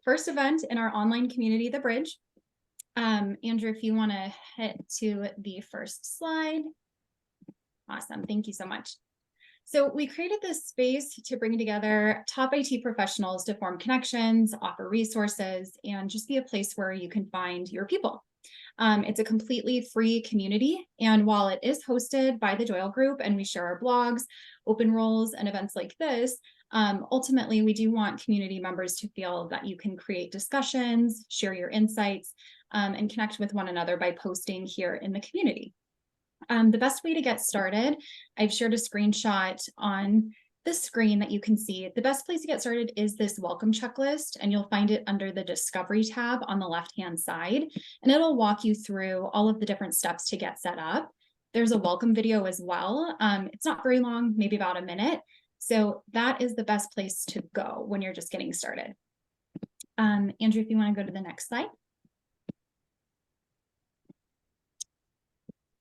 first event in our online community, The Bridge. Andrew, if you want to hit to the first slide. Awesome. Thank you so much. So we created this space to bring together top IT professionals to form connections, offer resources, and just be a place where you can find your people. It's a completely free community. And while it is hosted by the Doyle Group and we share our blogs, open roles, and events like this, ultimately, we do want community members to feel that you can create discussions, share your insights, and connect with one another by posting here in the community. The best way to get started, I've shared a screenshot on the screen that you can see. The best place to get started is this welcome checklist, and you'll find it under the Discovery tab on the left-hand side, and it'll walk you through all of the different steps to get set up. There's a welcome video as well. It's not very long, maybe about a minute. So that is the best place to go when you're just getting started. Andrew, if you want to go to the next slide.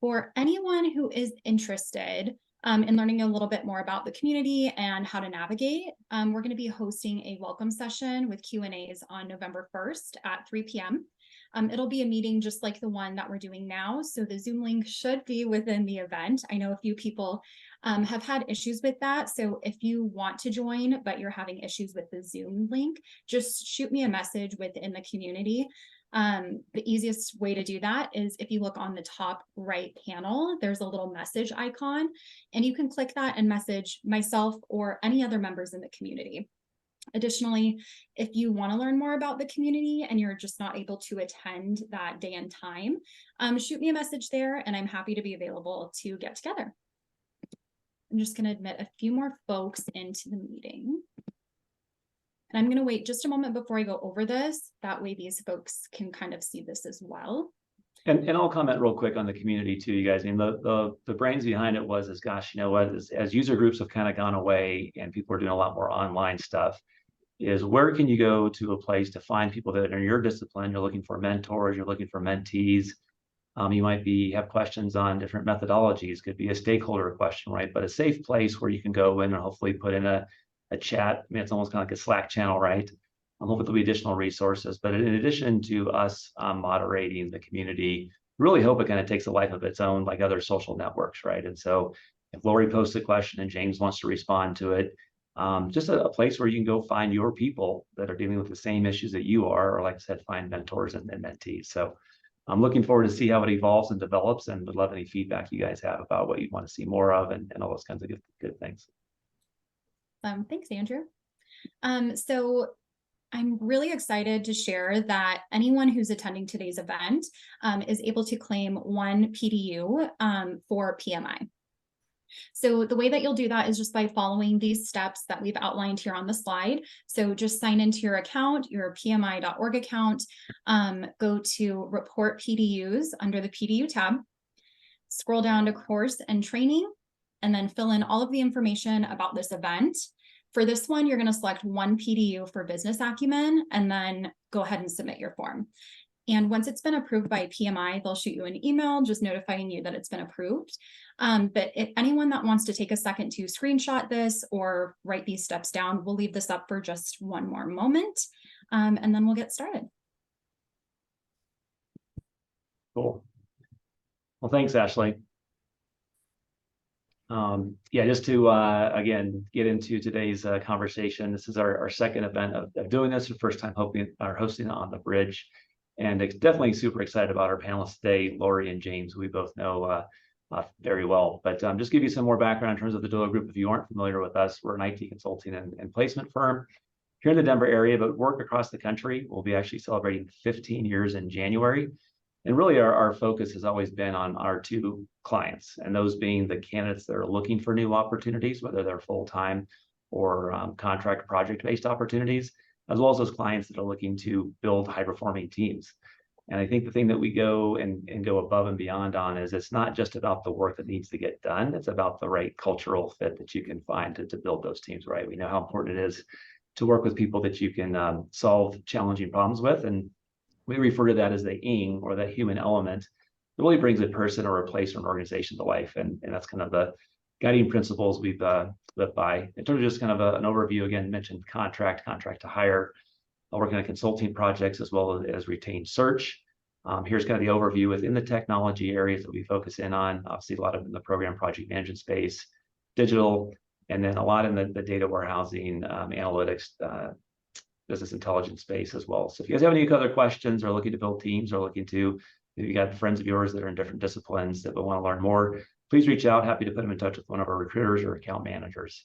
For anyone who is interested in learning a little bit more about the community and how to navigate, we're going to be hosting a welcome session with Q&As on November 1st at 3 p.m. It'll be a meeting just like the one that we're doing now, so the Zoom link should be within the event. I know a few people have had issues with that, so if you want to join but you're having issues with the Zoom link, just shoot me a message within the community. The easiest way to do that is if you look on the top right panel, there's a little message icon, and you can click that and message myself or any other members in the community. Additionally, if you want to learn more about the community and you're just not able to attend that day and time, shoot me a message there and I'm happy to be available to get together. I'm just going to admit a few more folks into the meeting. And I'm going to wait just a moment before I go over this. That way these folks can kind of see this as well. And I'll comment real quick on the community too, you guys. I mean, the brains behind it was, gosh, you know what, as user groups have kind of gone away and people are doing a lot more online stuff, is where can you go to a place to find people that are in your discipline? You're looking for mentors, you're looking for mentees. You might have questions on different methodologies, could be a stakeholder question, right? But a safe place where you can go in and hopefully put in a chat. I mean, it's almost kind of like a Slack channel, right? Hopefully there'll be additional resources. But in addition to us moderating the community, really hope it kind of takes a life of its own, like other social networks, right? And so if Lori posts a question and James wants to respond to it, just a place where you can go find your people that are dealing with the same issues that you are, or like I said, find mentors and mentees. So I'm looking forward to see how it evolves and develops, and would love any feedback you guys have about what you want to see more of and all those kinds of good things. Thanks, Andrew. So I'm really excited to share that anyone who's attending today's event is able to claim 1 PDU for PMI. So the way that you'll do that is just by following these steps that we've outlined here on the slide. So just sign into your account, your PMI.org account, go to Report PDUs under the PDU tab, scroll down to Course and Training, and then fill in all of the information about this event. For this one, you're going to select 1 PDU for business acumen, and then go ahead and submit your form. And once it's been approved by PMI, they'll shoot you an email just notifying you that it's been approved. But if anyone that wants to take a second to screenshot this or write these steps down, we'll leave this up for just one more moment, and then we'll get started. Cool. Well, thanks, Ashley. Yeah, just to, again, get into today's conversation. This is our second event of doing this, the first time hosting it on the Bridge. And it's definitely super excited about our panelists today, Lori and James, who we both know very well. But just give you some more background in terms of the Doyle Group. If you aren't familiar with us, we're an IT consulting and placement firm here in the Denver area, but work across the country. We'll be actually celebrating 15 years in January. And really our focus has always been on our 2 clients, and those being the candidates that are looking for new opportunities, whether they're full-time or contract project-based opportunities, as well as those clients that are looking to build high-performing teams. And I think the thing that we go and go above and beyond on is it's not just about the work that needs to get done, it's about the right cultural fit that you can find to build those teams, right? We know how important it is to work with people that you can solve challenging problems with, and we refer to that as the ing, or that human element that really brings a person or a place or an organization to life. And that's kind of the guiding principles we've lived by. In terms of just kind of an overview, again, mentioned contract to hire. working on consulting projects as well as retained search. Here's kind of the overview within the technology areas that we focus in on. Obviously, a lot of in the program project management space, digital, and then a lot in the data warehousing, analytics, business intelligence space as well. So if you guys have any other questions or looking to build teams or looking to, if you got friends of yours that are in different disciplines that will want to learn more, please reach out. Happy to put them in touch with one of our recruiters or account managers.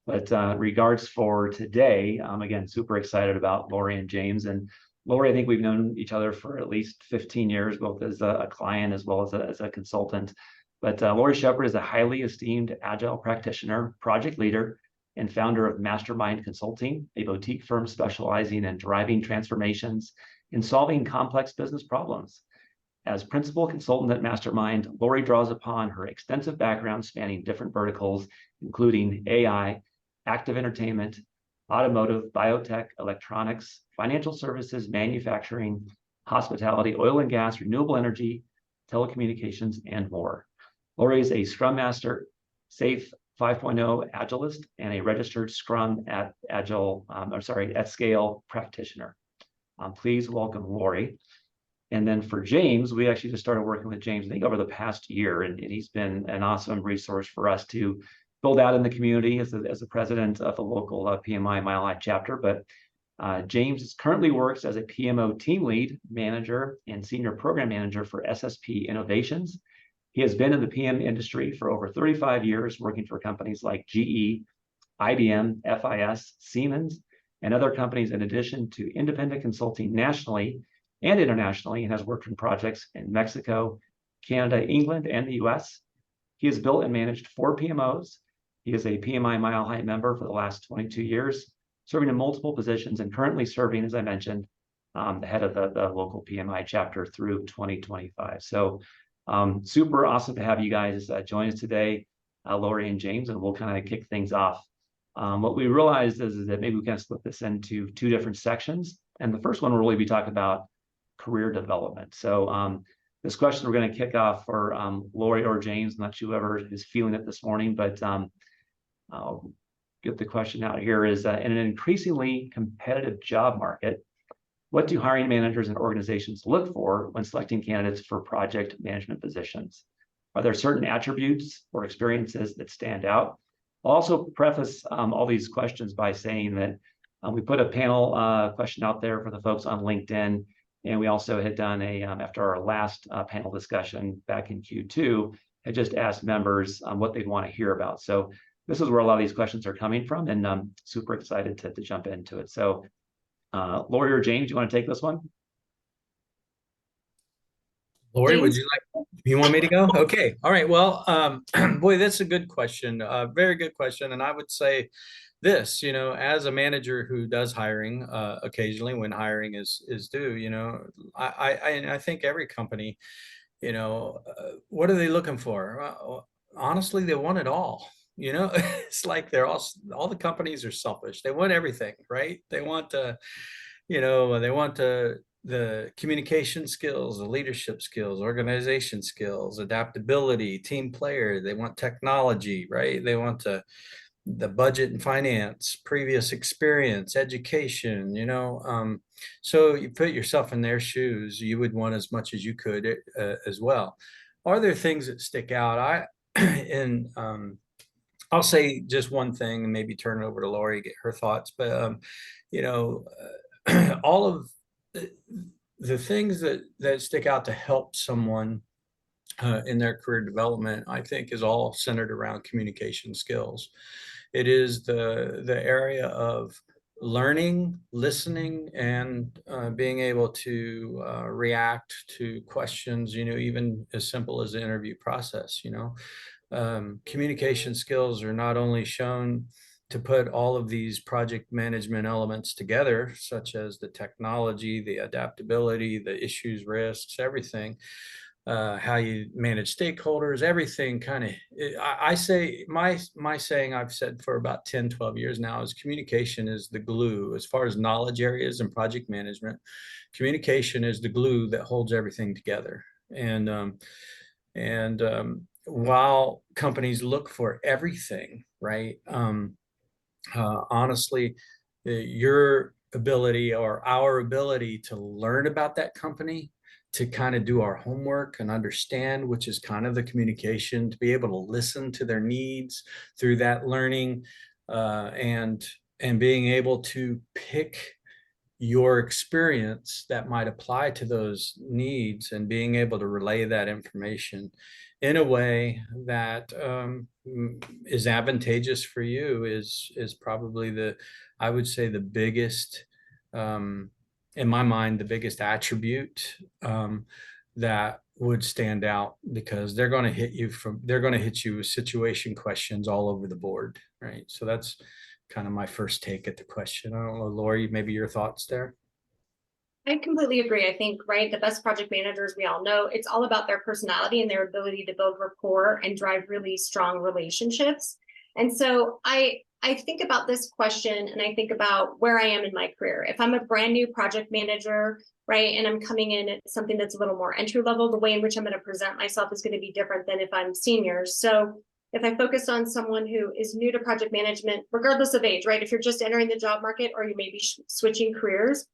But regards for today, again, super excited about Lori and James. And Lori, I think we've known each other for at least 15 years, both as a client as well as a consultant. But Lori Shepard is a highly esteemed Agile practitioner, project leader, and founder of Mastermind Consulting, a boutique firm specializing in driving transformations and solving complex business problems. As principal consultant at Mastermind, Lori draws upon her extensive background spanning different verticals, including AI, active entertainment, automotive, biotech, electronics, financial services, manufacturing, hospitality, oil and gas, renewable energy, telecommunications, and more. Lori is a Scrum Master, Safe 5.0 Agilist, and a registered Scrum at Scale practitioner. Please welcome Lori. And then for James, we actually just started working with James, I think, over the past year, and he's been an awesome resource for us to build out in the community as the president of the local PMI Mile High chapter. But James currently works as a PMO team lead, manager, and senior program manager for SSP Innovations. He has been in the PM industry for over 35 years, working for companies like GE, IBM, FIS, Siemens, and other companies, in addition to independent consulting nationally and internationally, and has worked on projects in Mexico, Canada, England, and the US. He has built and managed 4 PMOs. He is a PMI Mile High member for the last 22 years, serving in multiple positions and currently serving, as I mentioned, the head of the local PMI chapter through 2025. So super awesome to have you guys join us today, Lori and James, and we'll kind of kick things off. What we realized is that maybe we can split this into 2 different sections. And the first one will really be talking about career development. So this question we're going to kick off for Lori or James, not whoever is feeling it this morning, but I'll get the question out here is, in an increasingly competitive job market, what do hiring managers and organizations look for when selecting candidates for project management positions? Are there certain attributes or experiences that stand out? I'll also preface all these questions by saying that we put a panel question out there for the folks on LinkedIn, and we also had done after our last panel discussion back in Q2, had just asked members what they'd want to hear about. So this is where a lot of these questions are coming from, and I'm super excited to jump into it. So Lori or James, you want to take this one? Lori, James? you want me to go? Okay. All right. Well, boy, that's a good question. Very good question. And I would say this, as a manager who does hiring occasionally when hiring is due, I think every company, what are they looking for? Honestly, they want it all. It's like all the companies are selfish. They want everything, right? They want the communication skills, the leadership skills, organization skills, adaptability, team player. They want technology, right? They want the budget and finance, previous experience, education, so you put yourself in their shoes, you would want as much as you could as well. Are there things that stick out? I'll say just one thing and maybe turn it over to Lori, get her thoughts. But, all of the things that stick out to help someone in their career development, I think, is all centered around communication skills. It is the area of learning, listening, and being able to react to questions, even as simple as the interview process. Communication skills are not only shown to put all of these project management elements together, such as the technology, the adaptability, the issues, risks, everything, how you manage stakeholders, everything kind of, I say, my saying I've said for about 10, 12 years now is communication is the glue. As far as knowledge areas and project management, communication is the glue that holds everything together. And while companies look for everything, right? Honestly, your ability or our ability to learn about that company, to kind of do our homework and understand, which is kind of the communication, to be able to listen to their needs through that learning, and being able to pick your experience that might apply to those needs, and being able to relay that information in a way that is advantageous for you is probably I would say the biggest, in my mind, the biggest attribute that would stand out, because they're going to hit you with situation questions all over the board, right? So that's kind of my first take at the question. I don't know, Lori, maybe your thoughts there? I completely agree. I think, right, the best project managers, we all know, it's all about their personality and their ability to build rapport and drive really strong relationships. And so I think about this question, and I think about where I am in my career. If I'm a brand new project manager, right, and I'm coming in at something that's a little more entry level, the way in which I'm going to present myself is going to be different than if I'm senior. So if I focus on someone who is new to project management, regardless of age, right, if you're just entering the job market or you may be switching careers,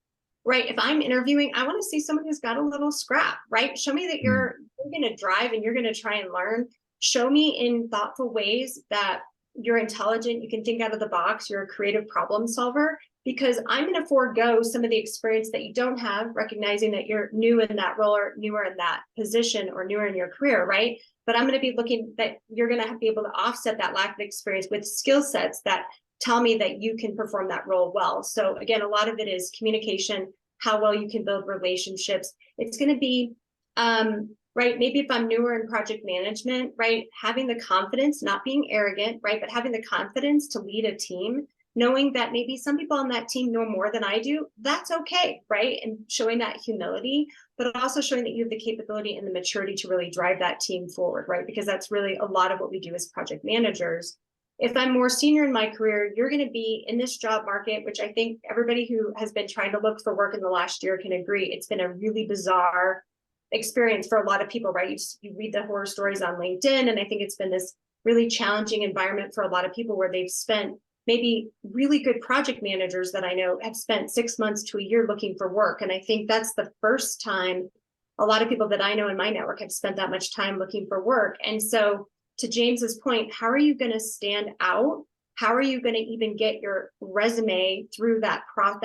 right, if I'm interviewing, I want to see someone who's got a little scrap, right? Show me that you're going to drive and you're going to try and learn. Show me in thoughtful ways that you're intelligent, you can think out of the box, you're a creative problem solver, because I'm going to forego some of the experience that you don't have, recognizing that you're new in that role or newer in that position or newer in your career, right? But I'm going to be looking that you're going to be able to offset that lack of experience with skill sets that tell me that you can perform that role well. So again, a lot of it is communication, how well you can build relationships. It's going to be, right, maybe if I'm newer in project management, right, having the confidence, not being arrogant, right, but having the confidence to lead a team, knowing that maybe some people on that team know more than I do, that's okay, right? And showing that humility, but also showing that you have the capability and the maturity to really drive that team forward, right? Because that's really a lot of what we do as project managers. If I'm more senior in my career, you're going to be in this job market, which I think everybody who has been trying to look for work in the last year can agree. It's been a really bizarre experience for a lot of people, right? You read the horror stories on LinkedIn, and I think it's been this really challenging environment for a lot of people where they've spent, maybe really good project managers that I know have spent 6 months to a year looking for work. And I think that's the first time a lot of people that I know in my network have spent that much time looking for work. And so to James's point, how are you going to stand out? How are you going to even get your resume through that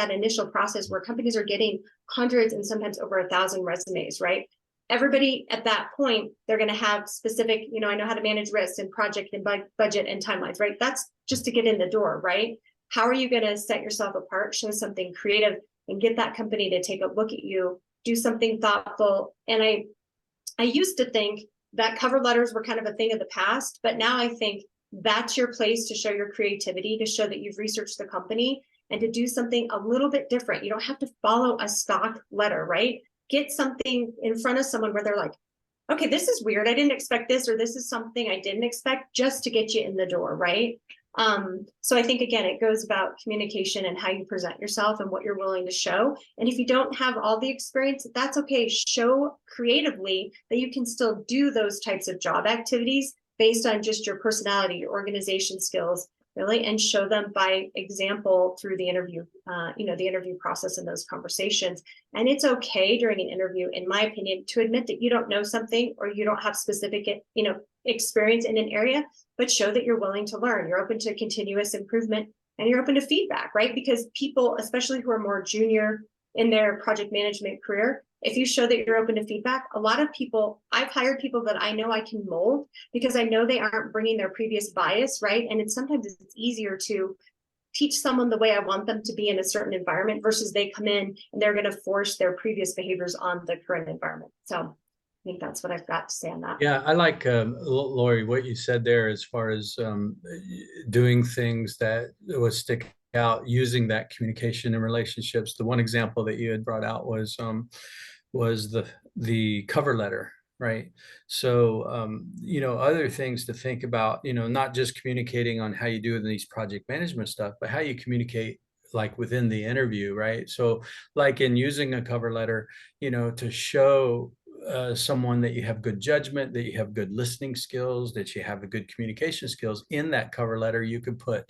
initial process where companies are getting hundreds and sometimes over 1,000 resumes, right? Everybody at that point, they're going to have specific, I know how to manage risks and project and budget and timelines, right? That's just to get in the door, right? How are you going to set yourself apart, show something creative, and get that company to take a look at you, do something thoughtful? And I used to think that cover letters were kind of a thing of the past, but now I think that's your place to show your creativity, to show that you've researched the company, and to do something a little bit different. You don't have to follow a stock letter, right? Get something in front of someone where they're like, okay, this is weird, I didn't expect this, or this is something I didn't expect, just to get you in the door, right? So I think, again, it goes about communication and how you present yourself and what you're willing to show. And if you don't have all the experience, that's okay. Show creatively that you can still do those types of job activities based on just your personality, your organization skills, really, and show them by example through the interview, the interview process and those conversations. And it's okay during an interview, in my opinion, to admit that you don't know something or you don't have specific, experience in an area, but show that you're willing to learn. You're open to continuous improvement and you're open to feedback, right? Because people, especially who are more junior in their project management career, if you show that you're open to feedback, a lot of people, I've hired people that I know I can mold because I know they aren't bringing their previous bias, right? And sometimes it's easier to teach someone the way I want them to be in a certain environment versus they come in and they're going to force their previous behaviors on the current environment. So I think that's what I've got to say on that. Yeah, I like, Lori, what you said there as far as doing things that would stick out, using that communication and relationships. The one example that you had brought out was the cover letter, right? So, other things to think about, not just communicating on how you do in these project management stuff, but how you communicate like within the interview, right? So like in using a cover letter, to show someone that you have good judgment, that you have good listening skills, that you have a good communication skills. In that cover letter, you could put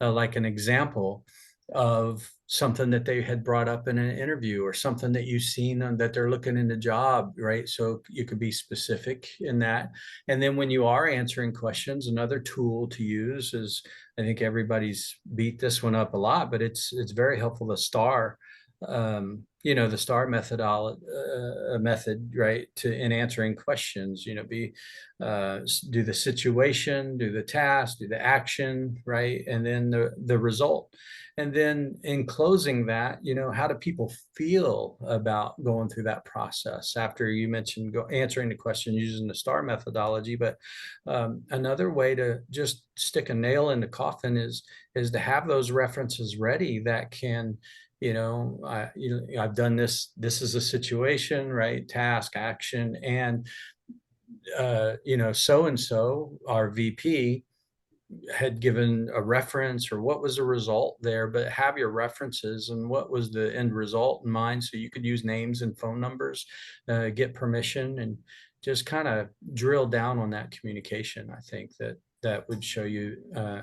like an example of something that they had brought up in an interview, or something that you've seen that they're looking in the job, right? So you could be specific in that. And then when you are answering questions, another tool to use is, I think everybody's beat this one up a lot, but it's very helpful, the STAR, the STAR method, right, in answering questions. Do the situation, do the task, do the action, right, and then the result. And then in closing that, how do people feel about going through that process after you mentioned answering the question using the STAR methodology? But another way to just stick a nail in the coffin is to have those references ready that can, I've done this. This is a situation, right? Task, action, and so-and-so, our VP, had given a reference, or what was the result there, but have your references and what was the end result in mind, so you could use names and phone numbers, get permission, and just kind of drill down on that communication. I think that would show you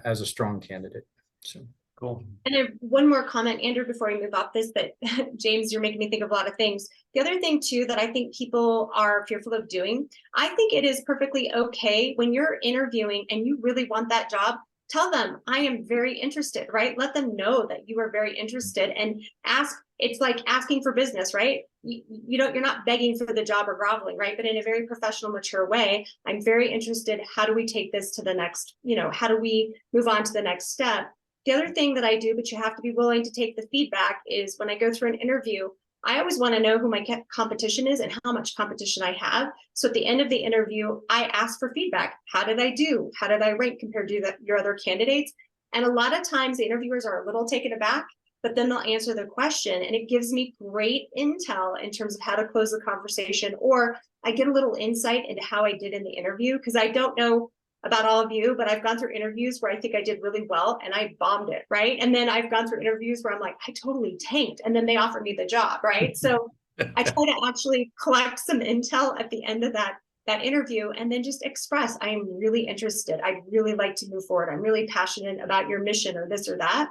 as a strong candidate. So cool. And I have one more comment, Andrew, before we move off this, but James, you're making me think of a lot of things. The other thing too that I think people are fearful of doing, I think it is perfectly okay when you're interviewing and you really want that job, tell them, I am very interested, right? Let them know that you are very interested, and ask. It's like asking for business, right? You're not begging for the job or groveling, right? But in a very professional, mature way, I'm very interested. How do we take this to the next, how do we move on to the next step? The other thing that I do, but you have to be willing to take the feedback, is when I go through an interview, I always want to know who my competition is and how much competition I have. So at the end of the interview, I ask for feedback. How did I do? How did I rank compared to your other candidates? And a lot of times the interviewers are a little taken aback, but then they'll answer the question, and it gives me great intel in terms of how to close the conversation, or I get a little insight into how I did in the interview, because I don't know about all of you, but I've gone through interviews where I think I did really well and I bombed it, right? And then I've gone through interviews where I'm like, I totally tanked, and then they offer me the job, right? So I try to actually collect some intel at the end of that interview, and then just express, I am really interested. I'd really like to move forward. I'm really passionate about your mission, or this or that.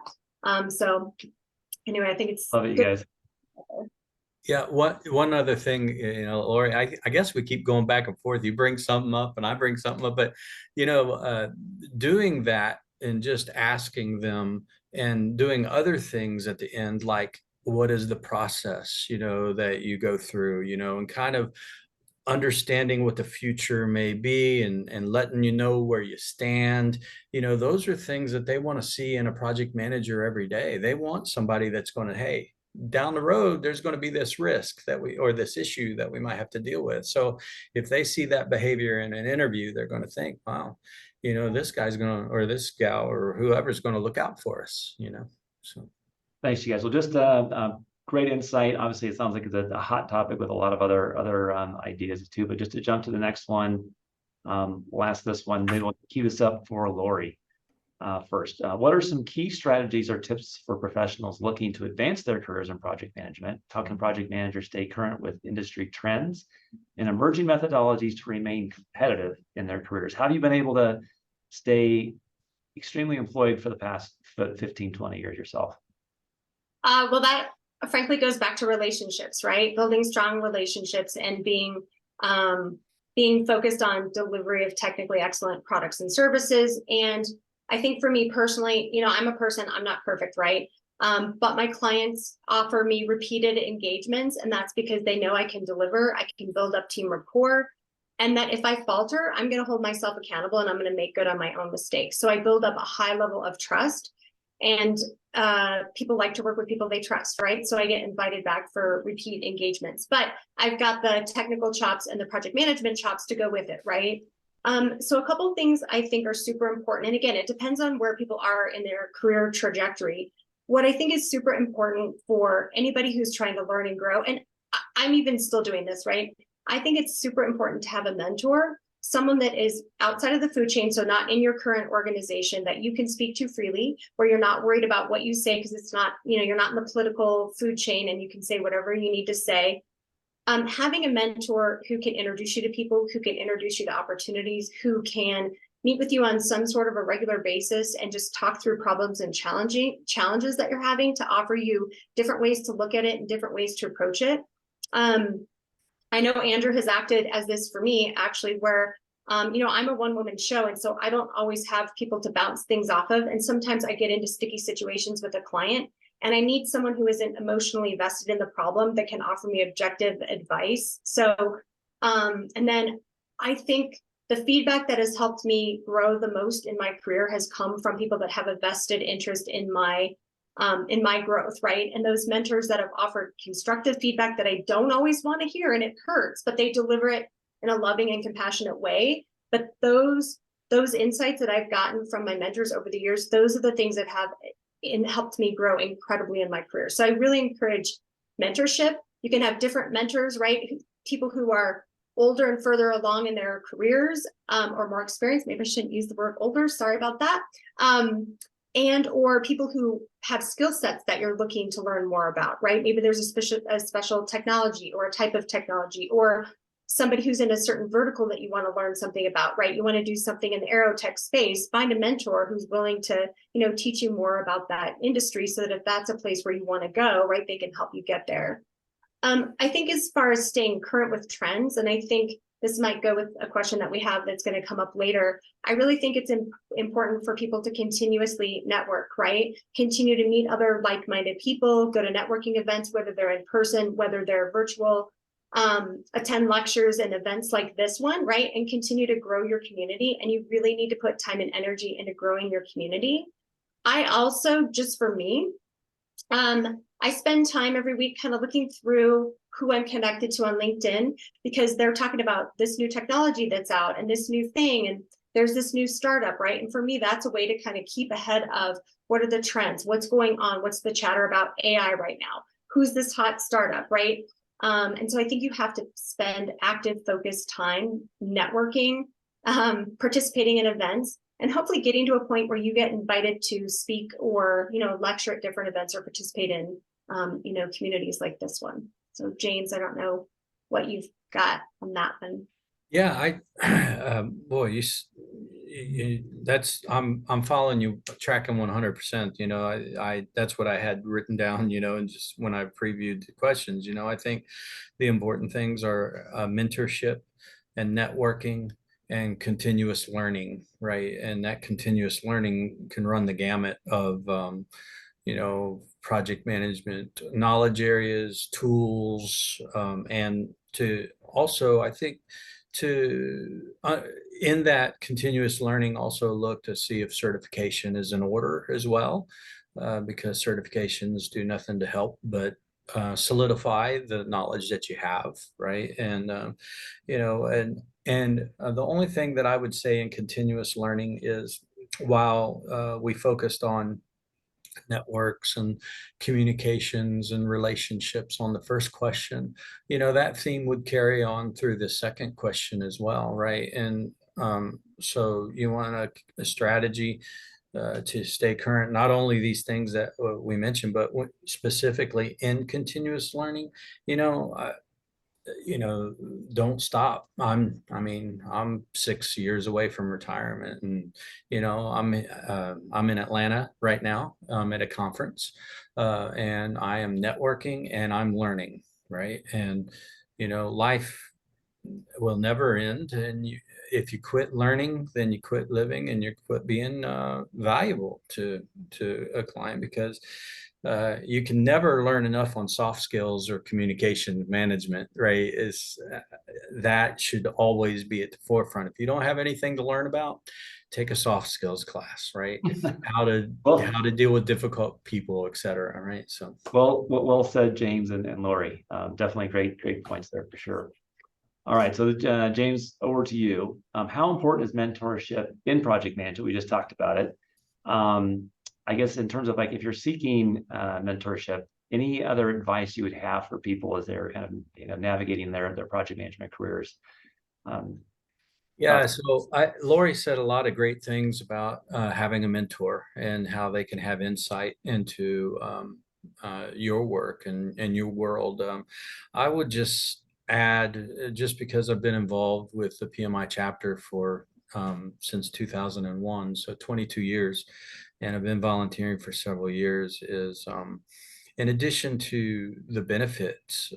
So anyway, I think it's Love it, you guys. Yeah, one other thing, Lori, I guess we keep going back and forth. You bring something up and I bring something up, but doing that and just asking them and doing other things at the end, like what is the process, that you go through, and kind of understanding what the future may be, and letting you know where you stand. Those are things that they want to see in a project manager every day. They want somebody that's going to, hey, down the road, there's going to be this risk or this issue that we might have to deal with. So if they see that behavior in an interview, they're going to think, wow, this guy's going to, or this gal, or whoever's going to look out for us, so. Thanks, you guys. Well, just great insight. Obviously, it sounds like it's a hot topic with a lot of other ideas too, but just to jump to the next one, last this one, maybe we'll key this up for Lori. First, what are some key strategies or tips for professionals looking to advance their careers in project management? How can project managers stay current with industry trends and emerging methodologies to remain competitive in their careers? How have you been able to stay extremely employed for the past 15, 20 years yourself? Well, that frankly goes back to relationships, right? Building strong relationships and being focused on delivery of technically excellent products and services. And I think for me personally, I'm a person, I'm not perfect, right? But my clients offer me repeated engagements, and that's because they know I can deliver, I can build up team rapport, and that if I falter, I'm going to hold myself accountable and I'm going to make good on my own mistakes. So I build up a high level of trust, and people like to work with people they trust, right? So I get invited back for repeat engagements, but I've got the technical chops and the project management chops to go with it, right? So a couple of things I think are super important. And again, it depends on where people are in their career trajectory. What I think is super important for anybody who's trying to learn and grow, and I'm even still doing this, right? I think it's super important to have a mentor, someone that is outside of the food chain, so not in your current organization, that you can speak to freely, where you're not worried about what you say, because it's not, you're not in the political food chain and you can say whatever you need to say. Having a mentor who can introduce you to people, who can introduce you to opportunities, who can meet with you on some sort of a regular basis and just talk through problems and challenges that you're having, to offer you different ways to look at it and different ways to approach it. I know Andrew has acted as this for me, actually, where I'm a one-woman show, and so I don't always have people to bounce things off of. And sometimes I get into sticky situations with a client, and I need someone who isn't emotionally vested in the problem that can offer me objective advice. So, and then I think the feedback that has helped me grow the most in my career has come from people that have a vested interest in my growth, right? And those mentors that have offered constructive feedback that I don't always want to hear, and it hurts, but they deliver it in a loving and compassionate way. But those insights that I've gotten from my mentors over the years, those are the things that have helped me grow incredibly in my career. So I really encourage mentorship. You can have different mentors, right? People who are older and further along in their careers, or more experienced. Maybe I shouldn't use the word older, sorry about that. And or people who have skill sets that you're looking to learn more about, right? Maybe there's a special technology or a type of technology, or somebody who's in a certain vertical that you want to learn something about, right? You want to do something in the aerotech space, find a mentor who's willing to, teach you more about that industry, so that if that's a place where you want to go, right, they can help you get there. I think as far as staying current with trends, and I think this might go with a question that we have that's going to come up later, I really think it's important for people to continuously network, right? Continue to meet other like-minded people, go to networking events, whether they're in person, whether they're virtual, attend lectures and events like this one, right? And continue to grow your community. And you really need to put time and energy into growing your community. I also, just for me, I spend time every week kind of looking through who I'm connected to on LinkedIn, because they're talking about this new technology that's out and this new thing, and there's this new startup, right? And for me, that's a way to kind of keep ahead of what are the trends, what's going on, what's the chatter about AI right now, who's this hot startup, right? And so I think you have to spend active, focused time networking, participating in events, and hopefully getting to a point where you get invited to speak or, lecture at different events or participate in, communities like this one. So James, I don't know what you've got on that one. Yeah, boy, I'm following you, tracking 100%. I that's what I had written down, and just when I previewed the questions, I think the important things are mentorship and networking and continuous learning, right? And that continuous learning can run the gamut of, project management, knowledge areas, tools, and to also, I think, in that continuous learning, also look to see if certification is in order as well, because certifications do nothing to help but solidify the knowledge that you have, right? And the only thing that I would say in continuous learning is, while we focused on networks and communications and relationships on the first question, that theme would carry on through the second question as well, right? And so you want a strategy to stay current, not only these things that we mentioned, but specifically in continuous learning, don't stop. I'm 6 years away from retirement, and I'm in Atlanta right now. I'm at a conference, and I am networking and I'm learning, right? And life will never end, and if you quit learning, then you quit living, and you quit being valuable to a client, because you can never learn enough on soft skills or communication management, right? That should always be at the forefront. If you don't have anything to learn about, take a soft skills class, right? how to deal with difficult people, et cetera, right? So well said, James and Lori. Definitely great points there for sure. All right, so James, over to you. How important is mentorship in project management? We just talked about it. I guess in terms of, like, if you're seeking mentorship, any other advice you would have for people as they're kind of navigating their project management careers? Yeah, so Lori said a lot of great things about having a mentor and how they can have insight into your work and your world. I would just add, just because I've been involved with the PMI chapter for since 2001, so 22 years, and I've been volunteering for several years, is in addition to the benefits,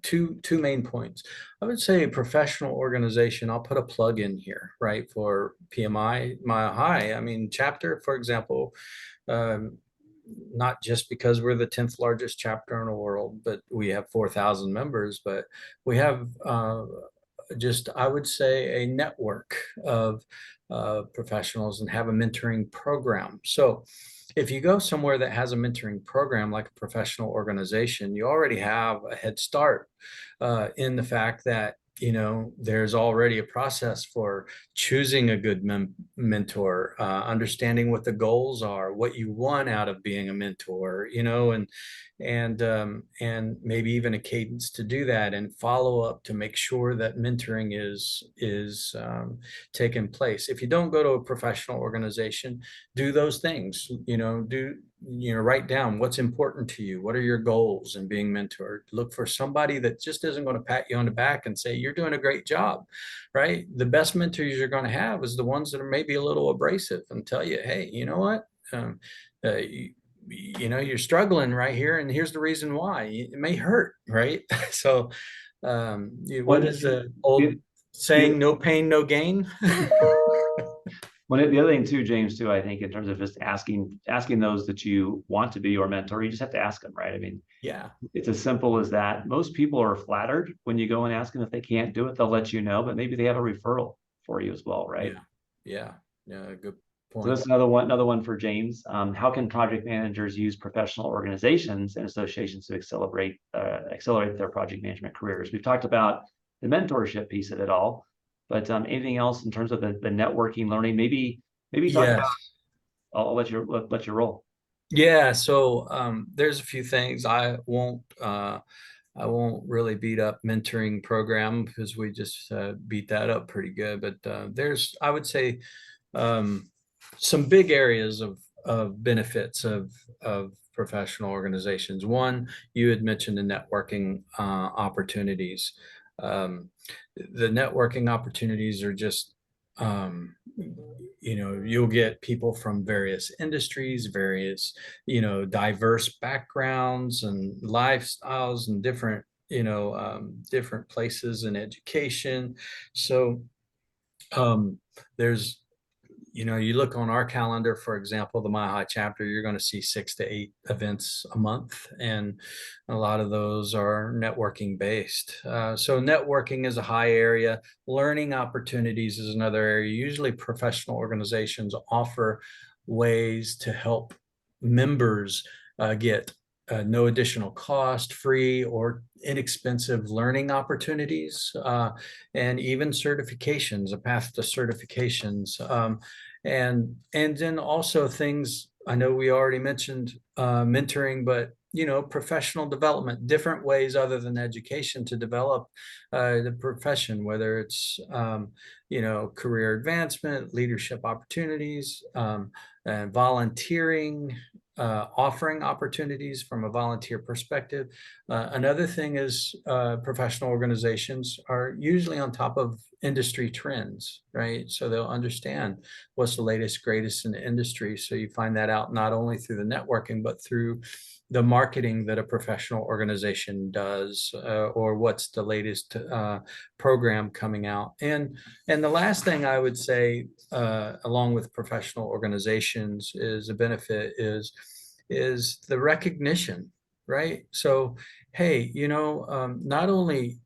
two main points. I would say a professional organization, I'll put a plug in here, right, for PMI, Mile High. I mean, chapter, for example, not just because we're the 10th largest chapter in the world, but we have 4,000 members, but we have just, I would say, a network of professionals and have a mentoring program. So if you go somewhere that has a mentoring program like a professional organization, you already have a head start in the fact that there's already a process for choosing a good mentor, understanding what the goals are, what you want out of being a mentor, and maybe even a cadence to do that, and follow up to make sure that mentoring is taking place. If you don't go to a professional organization, do those things. Write down what's important to you. What are your goals in being mentored? Look for somebody that just isn't going to pat you on the back and say, you're doing a great job, right? The best mentors you're going to have is the ones that are maybe a little abrasive and tell you, hey, you know what? You're struggling right here, and here's the reason why. It may hurt, right? So what is the old saying, no pain, no gain? Well, the other thing too, James, too, I think in terms of just asking those that you want to be your mentor, you just have to ask them, right? I mean, yeah, it's as simple as that. Most people are flattered when you go and ask them. If they can't do it, they'll let you know, but maybe they have a referral for you as well, right? Yeah, good point. So that's another one for James. How can project managers use professional organizations and associations to accelerate their project management careers? We've talked about the mentorship piece of it all. But anything else in terms of the networking, learning? Maybe talk about. I'll let you roll. Yeah. So there's a few things. I won't really beat up mentoring program because we just beat that up pretty good. But there's, I would say, some big areas of benefits of professional organizations. One, you had mentioned the networking opportunities. The networking opportunities are just, you'll get people from various industries, various, diverse backgrounds and lifestyles, and different, different places in education. So there's, you look on our calendar, for example, the Mile High chapter, you're going to see 6 to 8 events a month. And a lot of those are networking based. So networking is a high area. Learning opportunities is another area. Usually professional organizations offer ways to help members get no additional cost, free or inexpensive learning opportunities, and even certifications, a path to certifications. And then also things, I know we already mentioned mentoring, but professional development, different ways other than education to develop the profession, whether it's career advancement, leadership opportunities, and volunteering, offering opportunities from a volunteer perspective. Another thing is professional organizations are usually on top of industry trends, right? So they'll understand what's the latest, greatest in the industry. So you find that out not only through the networking, but through the marketing that a professional organization does, or what's the latest program coming out. And the last thing I would say, along with professional organizations, is a benefit is the recognition, right? So, hey, not only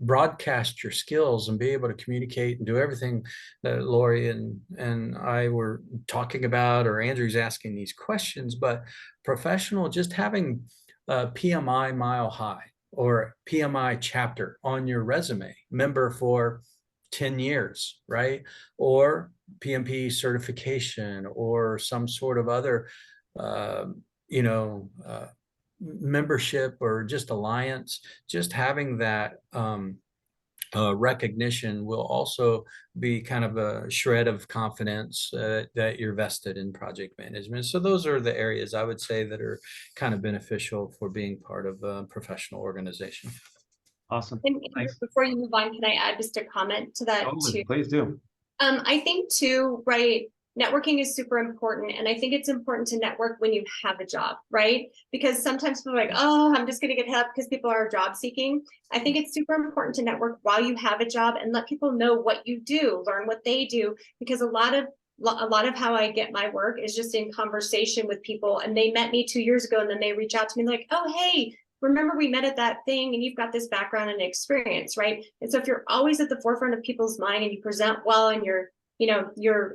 broadcast your skills and be able to communicate and do everything that Lori and I were talking about, or Andrew's asking these questions, but professional, just having a PMI Mile High or PMI chapter on your resume, member for 10 years, right? Or PMP certification or some sort of other, membership or just alliance, just having that recognition will also be kind of a shred of confidence that you're vested in project management. So those are the areas I would say that are kind of beneficial for being part of a professional organization. Awesome. And Thanks. before you move on, can I add just a comment to that Totally. too? Please do. I think too, right? Networking is super important. And I think it's important to network when you have a job, right? Because sometimes people are like, oh, I'm just going to get help because people are job seeking. I think it's super important to network while you have a job and let people know what you do, learn what they do, because a lot of how I get my work is just in conversation with people, and they met me 2 years ago and then they reach out to me like, oh, hey, remember we met at that thing and you've got this background and experience, right? And so if you're always at the forefront of people's mind and you present well and you're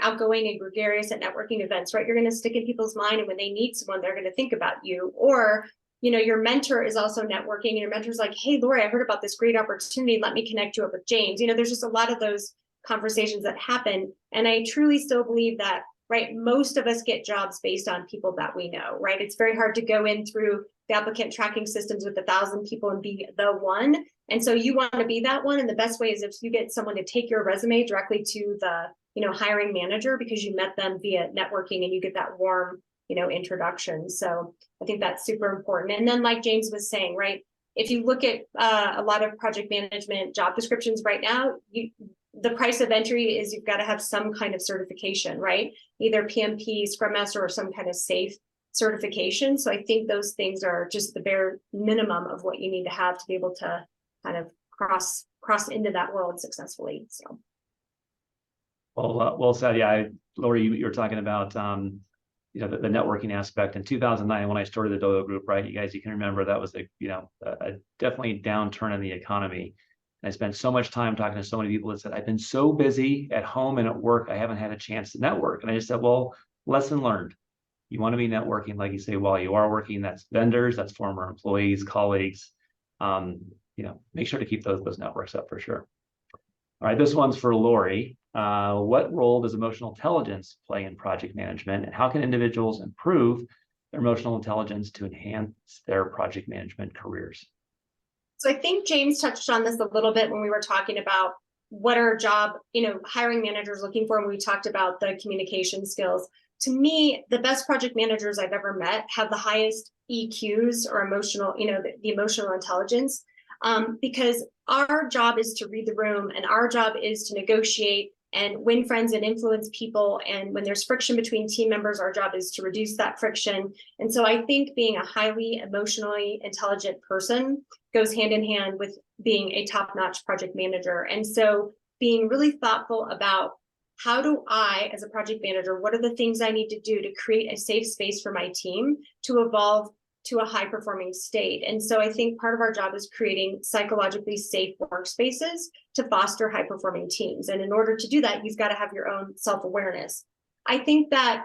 outgoing and gregarious at networking events, right? You're going to stick in people's mind, and when they need someone, they're going to think about you. Or, your mentor is also networking, and your mentor's like, hey, Lori, I heard about this great opportunity. Let me connect you up with James. There's just a lot of those conversations that happen. And I truly still believe that, right? Most of us get jobs based on people that we know, right? It's very hard to go in through the applicant tracking systems with 1,000 people and be the one. And so you want to be that one. And the best way is if you get someone to take your resume directly to the hiring manager, because you met them via networking and you get that warm, introduction. So I think that's super important. And then like James was saying, right, if you look at a lot of project management job descriptions right now, the price of entry is you've got to have some kind of certification, right? Either PMP, Scrum Master, or some kind of SAFe certification. So I think those things are just the bare minimum of what you need to have to be able to kind of cross into that world successfully. So. Well said. Yeah, Lori, you were talking about the networking aspect in 2009 when I started the Doyle Group, right? You can remember that was a definitely downturn in the economy. And I spent so much time talking to so many people that said, I've been so busy at home and at work, I haven't had a chance to network. And I just said, well, lesson learned. You want to be networking, like you say, while you are working. That's vendors, that's former employees, colleagues. Make sure to keep those networks up for sure. All right, this one's for Lori. What role does emotional intelligence play in project management, and how can individuals improve their emotional intelligence to enhance their project management careers? So I think James touched on this a little bit when we were talking about what our job, hiring managers looking for when we talked about the communication skills. To me, the best project managers I've ever met have the highest EQs, or emotional, the emotional intelligence, because our job is to read the room, and our job is to negotiate and win friends and influence people. And when there's friction between team members, our job is to reduce that friction. And so I think being a highly emotionally intelligent person goes hand in hand with being a top-notch project manager. And so being really thoughtful about, how do I, as a project manager, what are the things I need to do to create a safe space for my team to evolve to a high-performing state? And so I think part of our job is creating psychologically safe workspaces to foster high-performing teams. And in order to do that, you've got to have your own self-awareness. I think that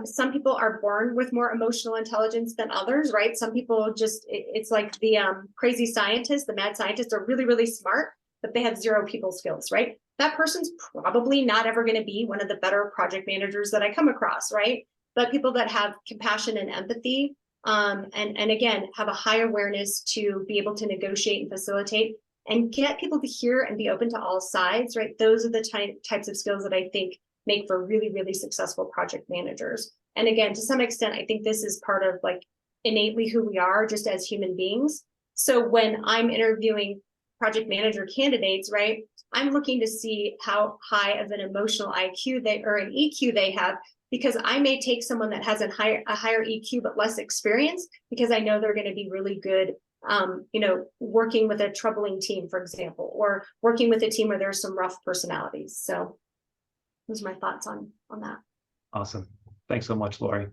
some people are born with more emotional intelligence than others, right? Some people it's like the crazy scientists, the mad scientists are really, really smart, but they have zero people skills, right? That person's probably not ever going to be one of the better project managers that I come across, right? But people that have compassion and empathy, and again, have a high awareness to be able to negotiate and facilitate and get people to hear and be open to all sides, right? Those are the types of skills that I think make for really, really successful project managers. And again, to some extent, I think this is part of like innately who we are just as human beings. So when I'm interviewing project manager candidates, right, I'm looking to see how high of an emotional IQ or an EQ they have, because I may take someone that has a higher EQ but less experience, because I know they're going to be really good, working with a troubling team, for example, or working with a team where there's some rough personalities. So those are my thoughts on that. Awesome. Thanks so much, Lori.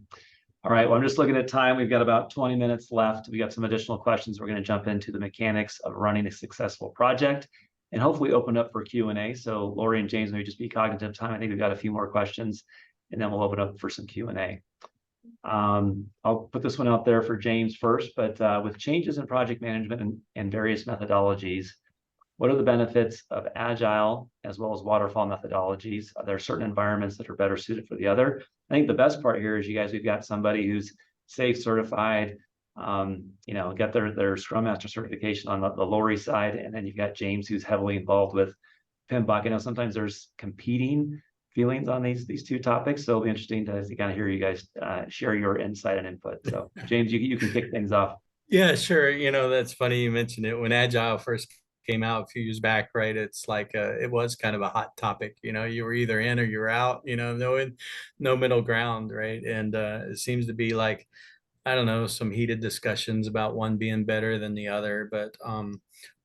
All right, well, I'm just looking at time. We've got about 20 minutes left. We got some additional questions. We're going to jump into the mechanics of running a successful project and hopefully open up for Q&A. So Lori and James, maybe just be cognizant of time. I think we've got a few more questions, and then we'll open up for some Q&A. I'll put this one out there for James first, but with changes in project management and various methodologies, what are the benefits of agile as well as waterfall methodologies? Are there certain environments that are better suited for the other? I think the best part here is we've got somebody who's SAFe certified, got their Scrum Master certification on the Lori side, and then you've got James, who's heavily involved with PMBOK. Sometimes there's competing feelings on these two topics, so it'll be interesting to kind of hear you guys share your insight and input. So James, you can kick things off. Yeah, sure. That's funny you mentioned it. When Agile first came out a few years back, right? It's like it was kind of a hot topic. You know, you were either in or you were out. You know, no middle ground, right? And it seems to be like, I don't know, some heated discussions about one being better than the other. But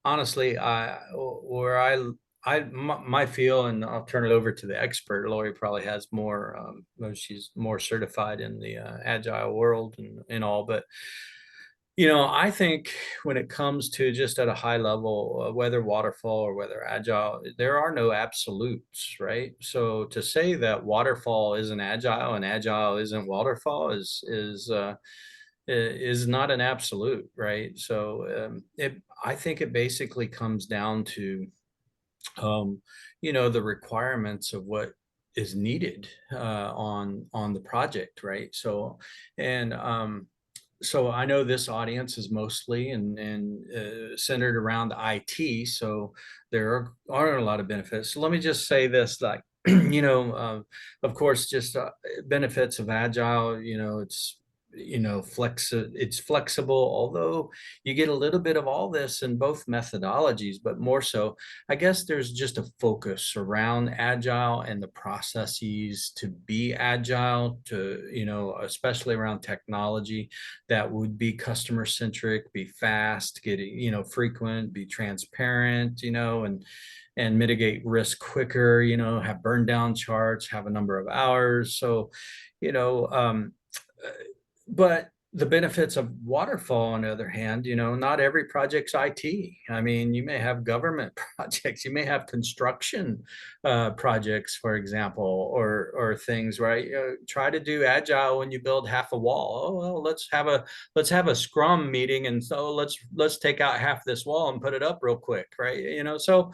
honestly, my feel, and I'll turn it over to the expert. Lori probably has more. She's more certified in the agile world and all. But you know, I think when it comes to just at a high level, whether waterfall or whether agile, there are no absolutes, right? So to say that waterfall isn't agile and agile isn't waterfall is not an absolute, right? So I think it basically comes down to you know, the requirements of what is needed on the project, right? So and so I know this audience is mostly centered around IT, so there are a lot of benefits. So let me just say this, like, you know, of course, just benefits of agile. You know, it's it's flexible, although you get a little bit of all this in both methodologies, but more so, I guess there's just a focus around agile and the processes to be agile, to, you know, especially around technology that would be customer centric, be fast, get, you know, frequent, be transparent, you know, and mitigate risk quicker, you know, have burn down charts, have a number of hours. So, you know, but the benefits of waterfall, on the other hand, you know, not every project's IT. I mean, you may have government projects, you may have construction projects, for example, or things, right? You know, try to do agile when you build half a wall. Oh, well, let's have a scrum meeting, and so let's take out half this wall and put it up real quick, right? You know, so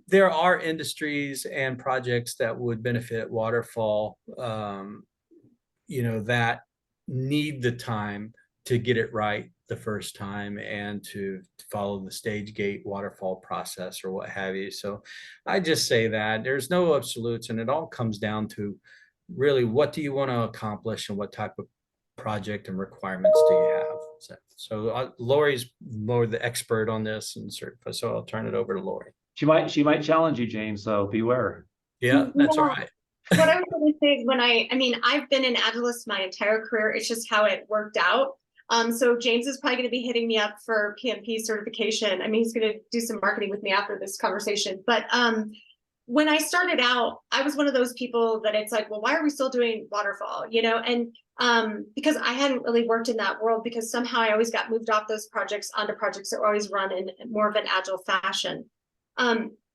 there are industries and projects that would benefit waterfall, you know, that need the time to get it right the first time and to follow the stage gate waterfall process or what have you. So I just say that there's no absolutes, and it all comes down to really what do you want to accomplish and what type of project and requirements do you have. So Lori's more the expert on this, and so I'll turn it over to Lori. She might challenge you, James, so beware. Yeah, that's all right. What I was going to say is I've been an Agilist my entire career. It's just how it worked out. So James is probably going to be hitting me up for PMP certification. I mean, he's going to do some marketing with me after this conversation. But when I started out, I was one of those people that it's like, well, why are we still doing waterfall? You know, and because I hadn't really worked in that world, because somehow I always got moved off those projects onto projects that were always run in more of an agile fashion.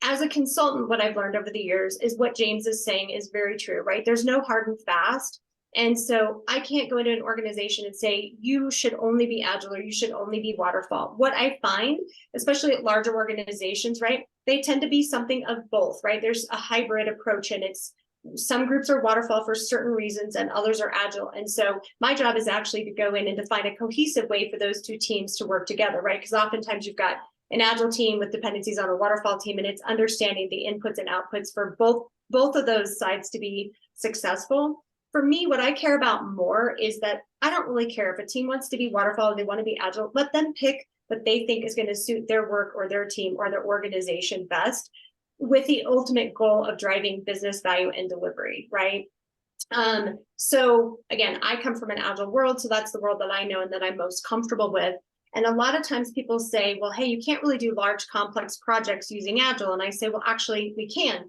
As a consultant, what I've learned over the years is what James is saying is very true, right? There's no hard and fast. And so I can't go into an organization and say, you should only be agile or you should only be waterfall. What I find, especially at larger organizations, right, they tend to be something of both, right? There's a hybrid approach, and it's some groups are waterfall for certain reasons and others are agile. And so my job is actually to go in and to find a cohesive way for those two teams to work together, right? Because oftentimes you've got an agile team with dependencies on a waterfall team, and it's understanding the inputs and outputs for both of those sides to be successful. For me, what I care about more is that I don't really care if a team wants to be waterfall or they want to be agile. Let them pick what they think is going to suit their work or their team or their organization best, with the ultimate goal of driving business value and delivery, right? So again, I come from an agile world, so that's the world that I know and that I'm most comfortable with. And a lot of times people say, well, hey, you can't really do large, complex projects using Agile. And I say, well, actually, we can.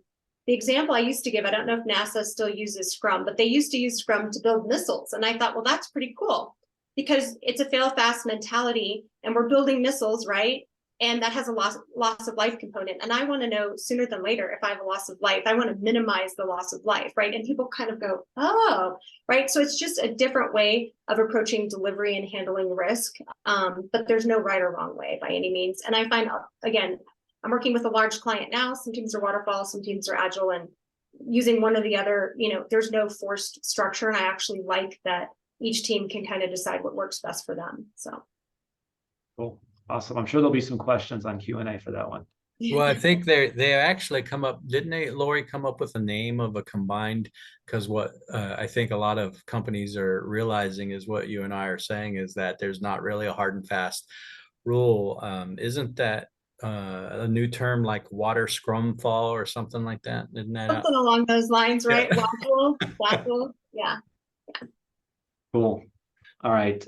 The example I used to give, I don't know if NASA still uses Scrum, but they used to use Scrum to build missiles. And I thought, well, that's pretty cool, because it's a fail fast mentality and we're building missiles, right? And that has a loss of life component. And I want to know sooner than later, if I have a loss of life, I want to minimize the loss of life, right? And people kind of go, oh, right. So it's just a different way of approaching delivery and handling risk. But there's no right or wrong way by any means. And I find, again, I'm working with a large client now. Some teams are waterfall, some teams are agile, and using one or the other, you know, there's no forced structure. And I actually like that each team can kind of decide what works best for them. So cool. Awesome. I'm sure there'll be some questions on Q&A for that one. Well, I think they actually come up, didn't they, Lori, come up with a name of a combined, because what I think a lot of companies are realizing is what you and I are saying, is that there's not really a hard and fast rule. Isn't that a new term like water scrum fall or something like that. Isn't that out? Something along those lines, right? Yeah. Waffle, yeah. Cool. All right.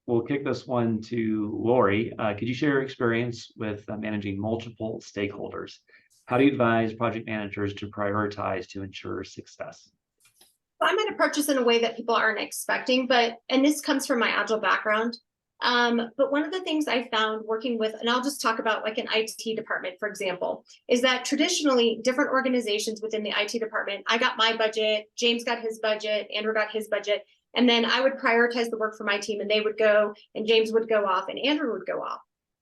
We'll kick this one to Lori. Could you share your experience with managing multiple stakeholders? How do you advise project managers to prioritize to ensure success? I might approach this in a way that people aren't expecting, and this comes from my Agile background. But one of the things I found working with, and I'll just talk about like an IT department, for example, is that traditionally different organizations within the IT department, I got my budget, James got his budget, Andrew got his budget, and then I would prioritize the work for my team, and they would go, and James would go off, and Andrew would go off.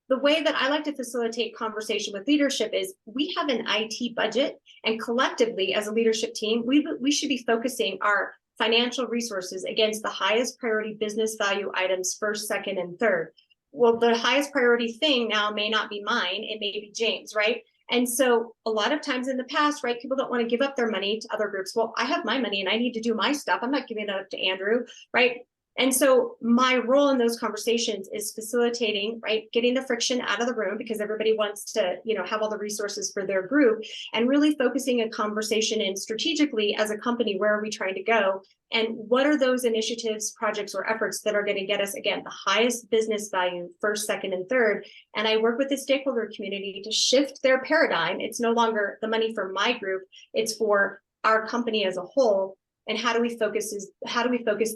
The way that I like to facilitate conversation with leadership is we have an IT budget, and collectively as a leadership team, we should be focusing our financial resources against the highest priority business value items first, second, and third. Well, the highest priority thing now may not be mine, it may be James, right? And so a lot of times in the past, right, people don't want to give up their money to other groups. Well, I have my money and I need to do my stuff. I'm not giving it up to Andrew, right? And so my role in those conversations is facilitating, right, getting the friction out of the room because everybody wants to, have all the resources for their group, and really focusing a conversation in strategically as a company, where are we trying to go? And what are those initiatives, projects, or efforts that are going to get us, again, the highest business value first, second, and third? And I work with the stakeholder community to shift their paradigm. It's no longer the money for my group, it's for our company as a whole. And how do we focus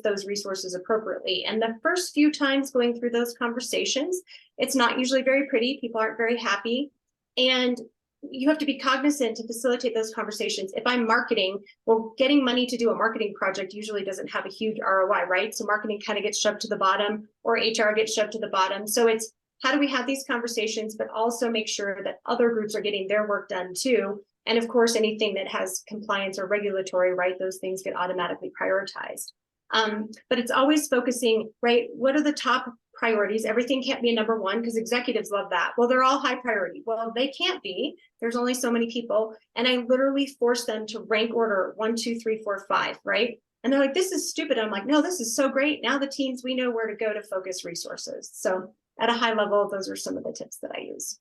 those resources appropriately? And the first few times going through those conversations, it's not usually very pretty. People aren't very happy. And you have to be cognizant to facilitate those conversations. If I'm marketing, well, getting money to do a marketing project usually doesn't have a huge ROI, right? So marketing kind of gets shoved to the bottom, or HR gets shoved to the bottom. So it's how do we have these conversations, but also make sure that other groups are getting their work done too. And of course, anything that has compliance or regulatory, right, those things get automatically prioritized. But it's always focusing, right, what are the top priorities? Everything can't be a number one because executives love that. Well, they're all high priority. Well, they can't be. There's only so many people. And I literally force them to rank order 1, 2, 3, 4, 5, right? And they're like, this is stupid. I'm like, no, this is so great. Now the teams, we know where to go to focus resources. So at a high level, those are some of the tips that I use.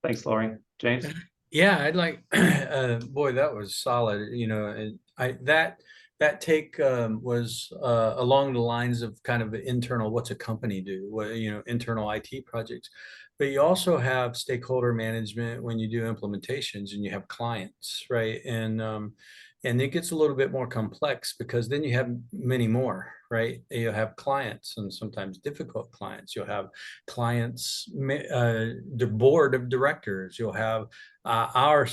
Thanks, Lori. James? Yeah, I'd like, boy, that was solid. And that take was along the lines of kind of internal, what's a company do? What, internal IT projects. But you also have stakeholder management when you do implementations and you have clients, right? And it gets a little bit more complex because then you have many more, right? You have clients, and sometimes difficult clients. You'll have clients, the board of directors. You'll have our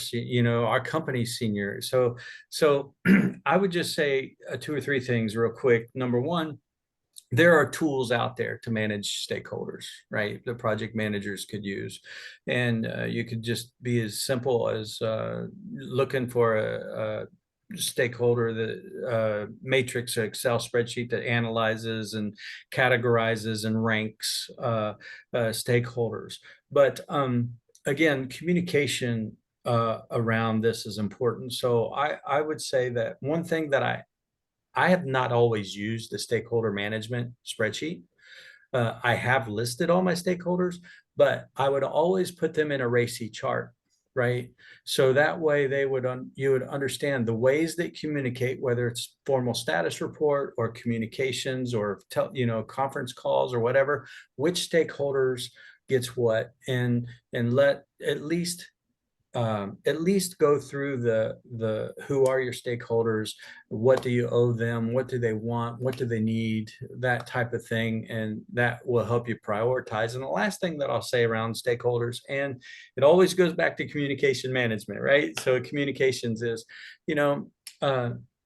company senior. So I would just say 2 or 3 things real quick. Number one, there are tools out there to manage stakeholders, right? The project managers could use, and you could just be as simple as looking for a stakeholder, the matrix, Excel spreadsheet that analyzes and categorizes and ranks stakeholders. But again, communication around this is important. So I would say that one thing that I have not always used the stakeholder management spreadsheet. I have listed all my stakeholders, but I would always put them in a RACI chart, right? So that way you would understand the ways they communicate, whether it's formal status report or communications or conference calls or whatever, which stakeholders gets what, and let at least go through the who are your stakeholders, what do you owe them, what do they want, what do they need, that type of thing, and that will help you prioritize. And the last thing that I'll say around stakeholders, and it always goes back to communication management, right? So communications is,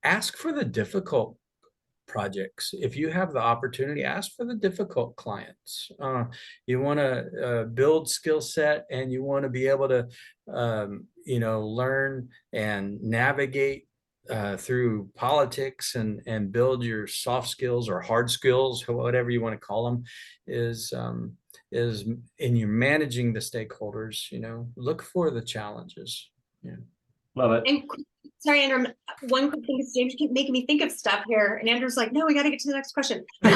ask for the difficult projects. If you have the opportunity, ask for the difficult clients. You want to build skill set, and you want to be able to learn and navigate through politics and build your soft skills or hard skills, whatever you want to call them, is in your managing the stakeholders. Look for the challenges. Yeah. Love it. And sorry, Andrew, one quick thing is James keep making me think of stuff here, and Andrew's like, no, we got to get to the next question. You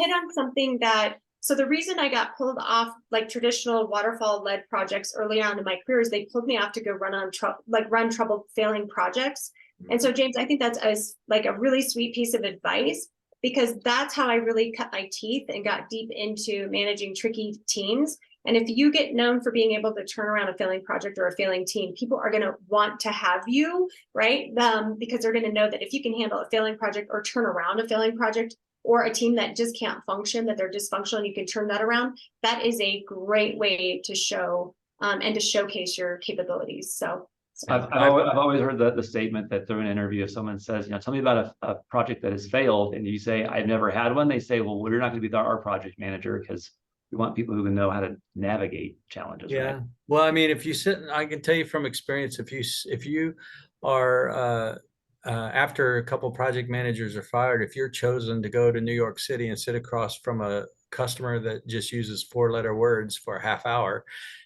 hit on something that So the reason I got pulled off like traditional waterfall led projects early on in my career is they pulled me off to go run troubled failing projects. And so James, I think that's like a really sweet piece of advice, because that's how I really cut my teeth and got deep into managing tricky teams. And if you get known for being able to turn around a failing project or a failing team, people are going to want to have you, right? Because they're going to know that if you can handle a failing project or turn around a failing project, or a team that just can't function, that they're dysfunctional, and you can turn that around, that is a great way to show and to showcase your capabilities. So I've always heard the statement that through an interview, if someone says, tell me about a project that has failed, and you say, I've never had one, they say, well, we're not going to be our project manager, because we want people who can know how to navigate challenges. Yeah. Right? Well, I mean, if you sit, I can tell you from experience, if you are after a couple project managers are fired, if you're chosen to go to New York City and sit across from a customer that just uses 4-letter words for a half hour,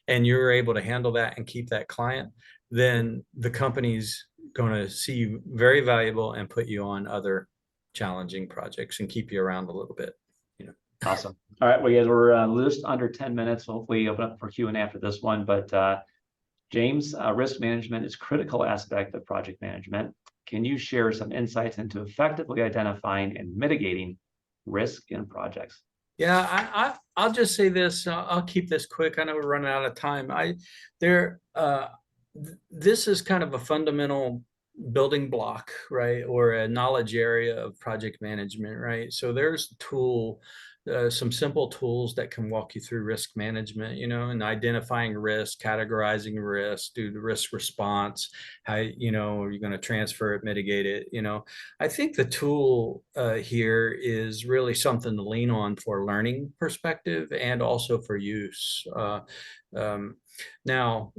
and you're able to handle that and keep that client, then the company's going to see you very valuable and put you on other challenging projects and keep you around a little bit. Awesome. All right, well, guys, we're just under 10 minutes. Hopefully open up for Q&A after this one. But James, risk management is a critical aspect of project management. Can you share some insights into effectively identifying and mitigating risk in projects? Yeah, I'll just say this. I'll keep this quick. I know we're running out of time. This is kind of a fundamental building block, right, or a knowledge area of project management, right? So there's a tool, some simple tools that can walk you through risk management, and identifying risk, categorizing risk, do the risk response, how, are you going to transfer it, mitigate it, I think the tool here is really something to lean on for learning perspective and also for use. Now,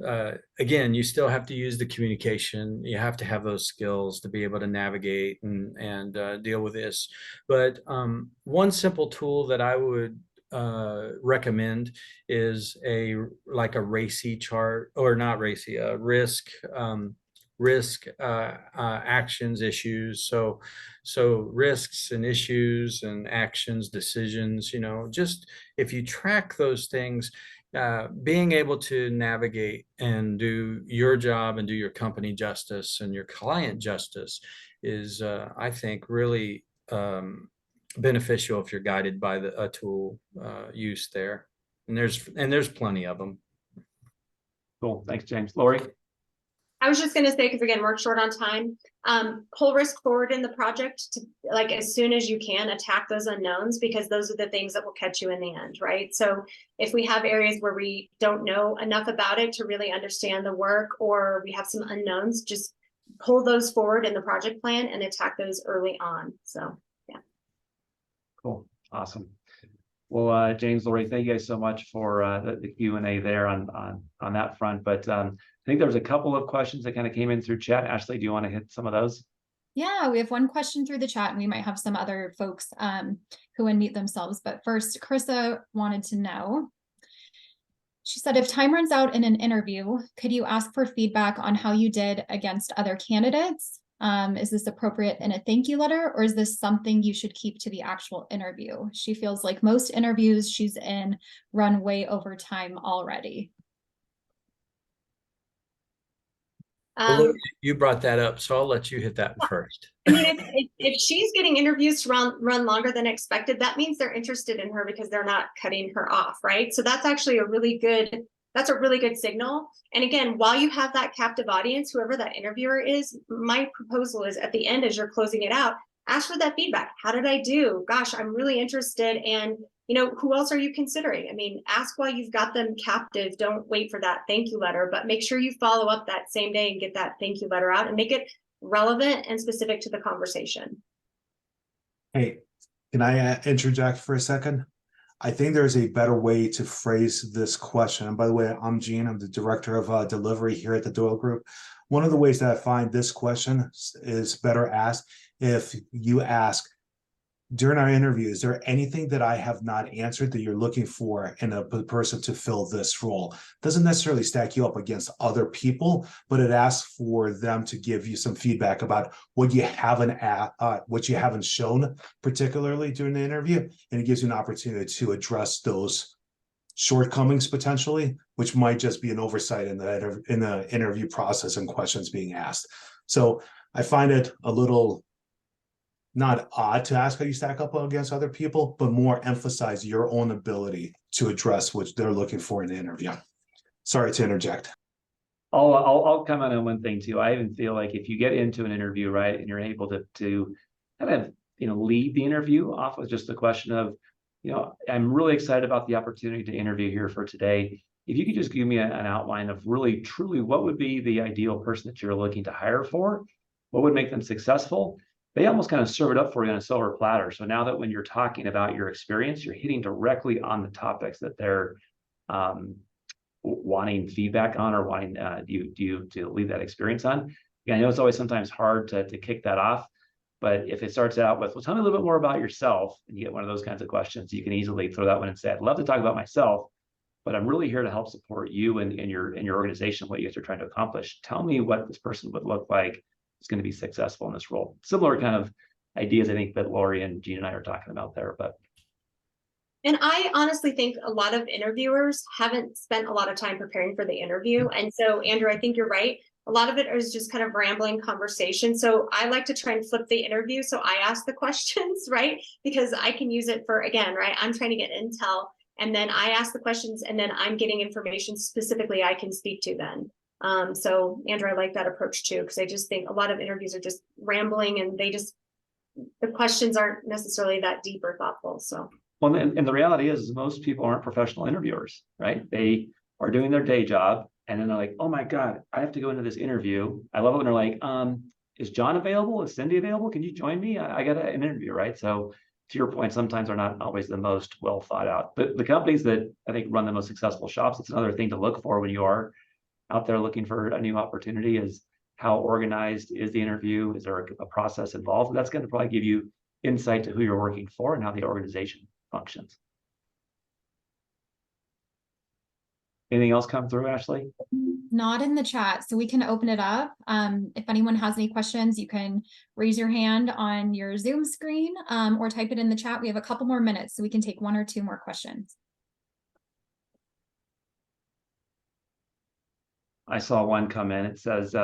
again, you still have to use the communication. You have to have those skills to be able to navigate and deal with this. But one simple tool that I would recommend is like a RACI chart, or not RACI, risk actions, issues. So risks and issues and actions, decisions, just if you track those things, being able to navigate and do your job and do your company justice and your client justice is, I think, really beneficial if you're guided by a tool use there. And there's plenty of them. Cool. Thanks, James. Lori? I was just going to say, because again, we're short on time, pull risk forward in the project to, like, as soon as you can, attack those unknowns, because those are the things that will catch you in the end, right? So if we have areas where we don't know enough about it to really understand the work, or we have some unknowns, just pull those forward in the project plan and attack those early on. So, yeah. Cool. Awesome. Well, James, Lori, thank you guys so much for the Q&A there on that front. But I think there was a couple of questions that kind of came in through chat. Ashley, do you want to hit some of those? Yeah, we have one question through the chat, and we might have some other folks who unmute themselves. But first, Carissa wanted to know, she said, if time runs out in an interview, could you ask for feedback on how you did against other candidates? Is this appropriate in a thank you letter, or is this something you should keep to the actual interview? She feels like most interviews she's in run way over time already. You brought that up, so I'll let you hit that first. I mean, if she's getting interviews to run longer than expected, that means they're interested in her because they're not cutting her off, right? So that's actually a really good signal. And again, while you have that captive audience, whoever that interviewer is, my proposal is at the end, as you're closing it out, ask for that feedback. How did I do? Gosh, I'm really interested. And who else are you considering? I mean, ask while you've got them captive. Don't wait for that thank you letter, but make sure you follow up that same day and get that thank you letter out and make it relevant and specific to the conversation. Hey, can I interject for a second? I think there's a better way to phrase this question. And by the way, I'm Gene. I'm the director of delivery here at the Doyle Group. One of the ways that I find this question is better asked if you ask, during our interview, is there anything that I have not answered that you're looking for in a person to fill this role? Doesn't necessarily stack you up against other people, but it asks for them to give you some feedback about what you haven't shown particularly during the interview, and it gives you an opportunity to address those shortcomings potentially, which might just be an oversight in the interview process and questions being asked. So I find it a little not odd to ask how you stack up against other people, but more emphasize your own ability to address what they're looking for in the interview. Sorry to interject. I'll comment on one thing too. I even feel like if you get into an interview, right, and you're able to kind of, lead the interview off with just the question of, I'm really excited about the opportunity to interview here for today. If you could just give me an outline of really, truly what would be the ideal person that you're looking to hire for, what would make them successful, they almost kind of serve it up for you on a silver platter. So now that when you're talking about your experience, you're hitting directly on the topics that they're wanting feedback on or wanting you to leave that experience on. Yeah, I know it's always sometimes hard to kick that off, but if it starts out with, well, tell me a little bit more about yourself, and you get one of those kinds of questions, you can easily throw that one and say, I'd love to talk about myself, but I'm really here to help support you and your organization, what you guys are trying to accomplish. Tell me what this person would look like is going to be successful in this role. Similar kind of ideas, I think, that Lori and Jean and I are talking about there. And I honestly think a lot of interviewers haven't spent a lot of time preparing for the interview. And so, Andrew, I think you're right. A lot of it is just kind of rambling conversation. So I like to try and flip the interview. So I ask the questions, right? Because I can use it for, again, right? I'm trying to get intel, and then I ask the questions, and then I'm getting information specifically I can speak to then. So Andrew, I like that approach too, because I just think a lot of interviews are just rambling, and the questions aren't necessarily that deep or thoughtful. So. Well, and the reality is most people aren't professional interviewers, right? They are doing their day job, and then they're like, oh my God, I have to go into this interview. I love it when they're like, is John available? Is Cindy available? Can you join me? I got an interview, right? So to your point, sometimes are not always the most well thought out. But the companies that I think run the most successful shops, it's another thing to look for when you are out there looking for a new opportunity, is how organized is the interview? Is there a process involved? That's going to probably give you insight to who you're working for and how the organization functions. Anything else come through, Ashley? Not in the chat, so we can open it up. If anyone has any questions, you can raise your hand on your Zoom screen or type it in the chat. We have a couple more minutes, so we can take one or two more questions. I saw one come in. It says,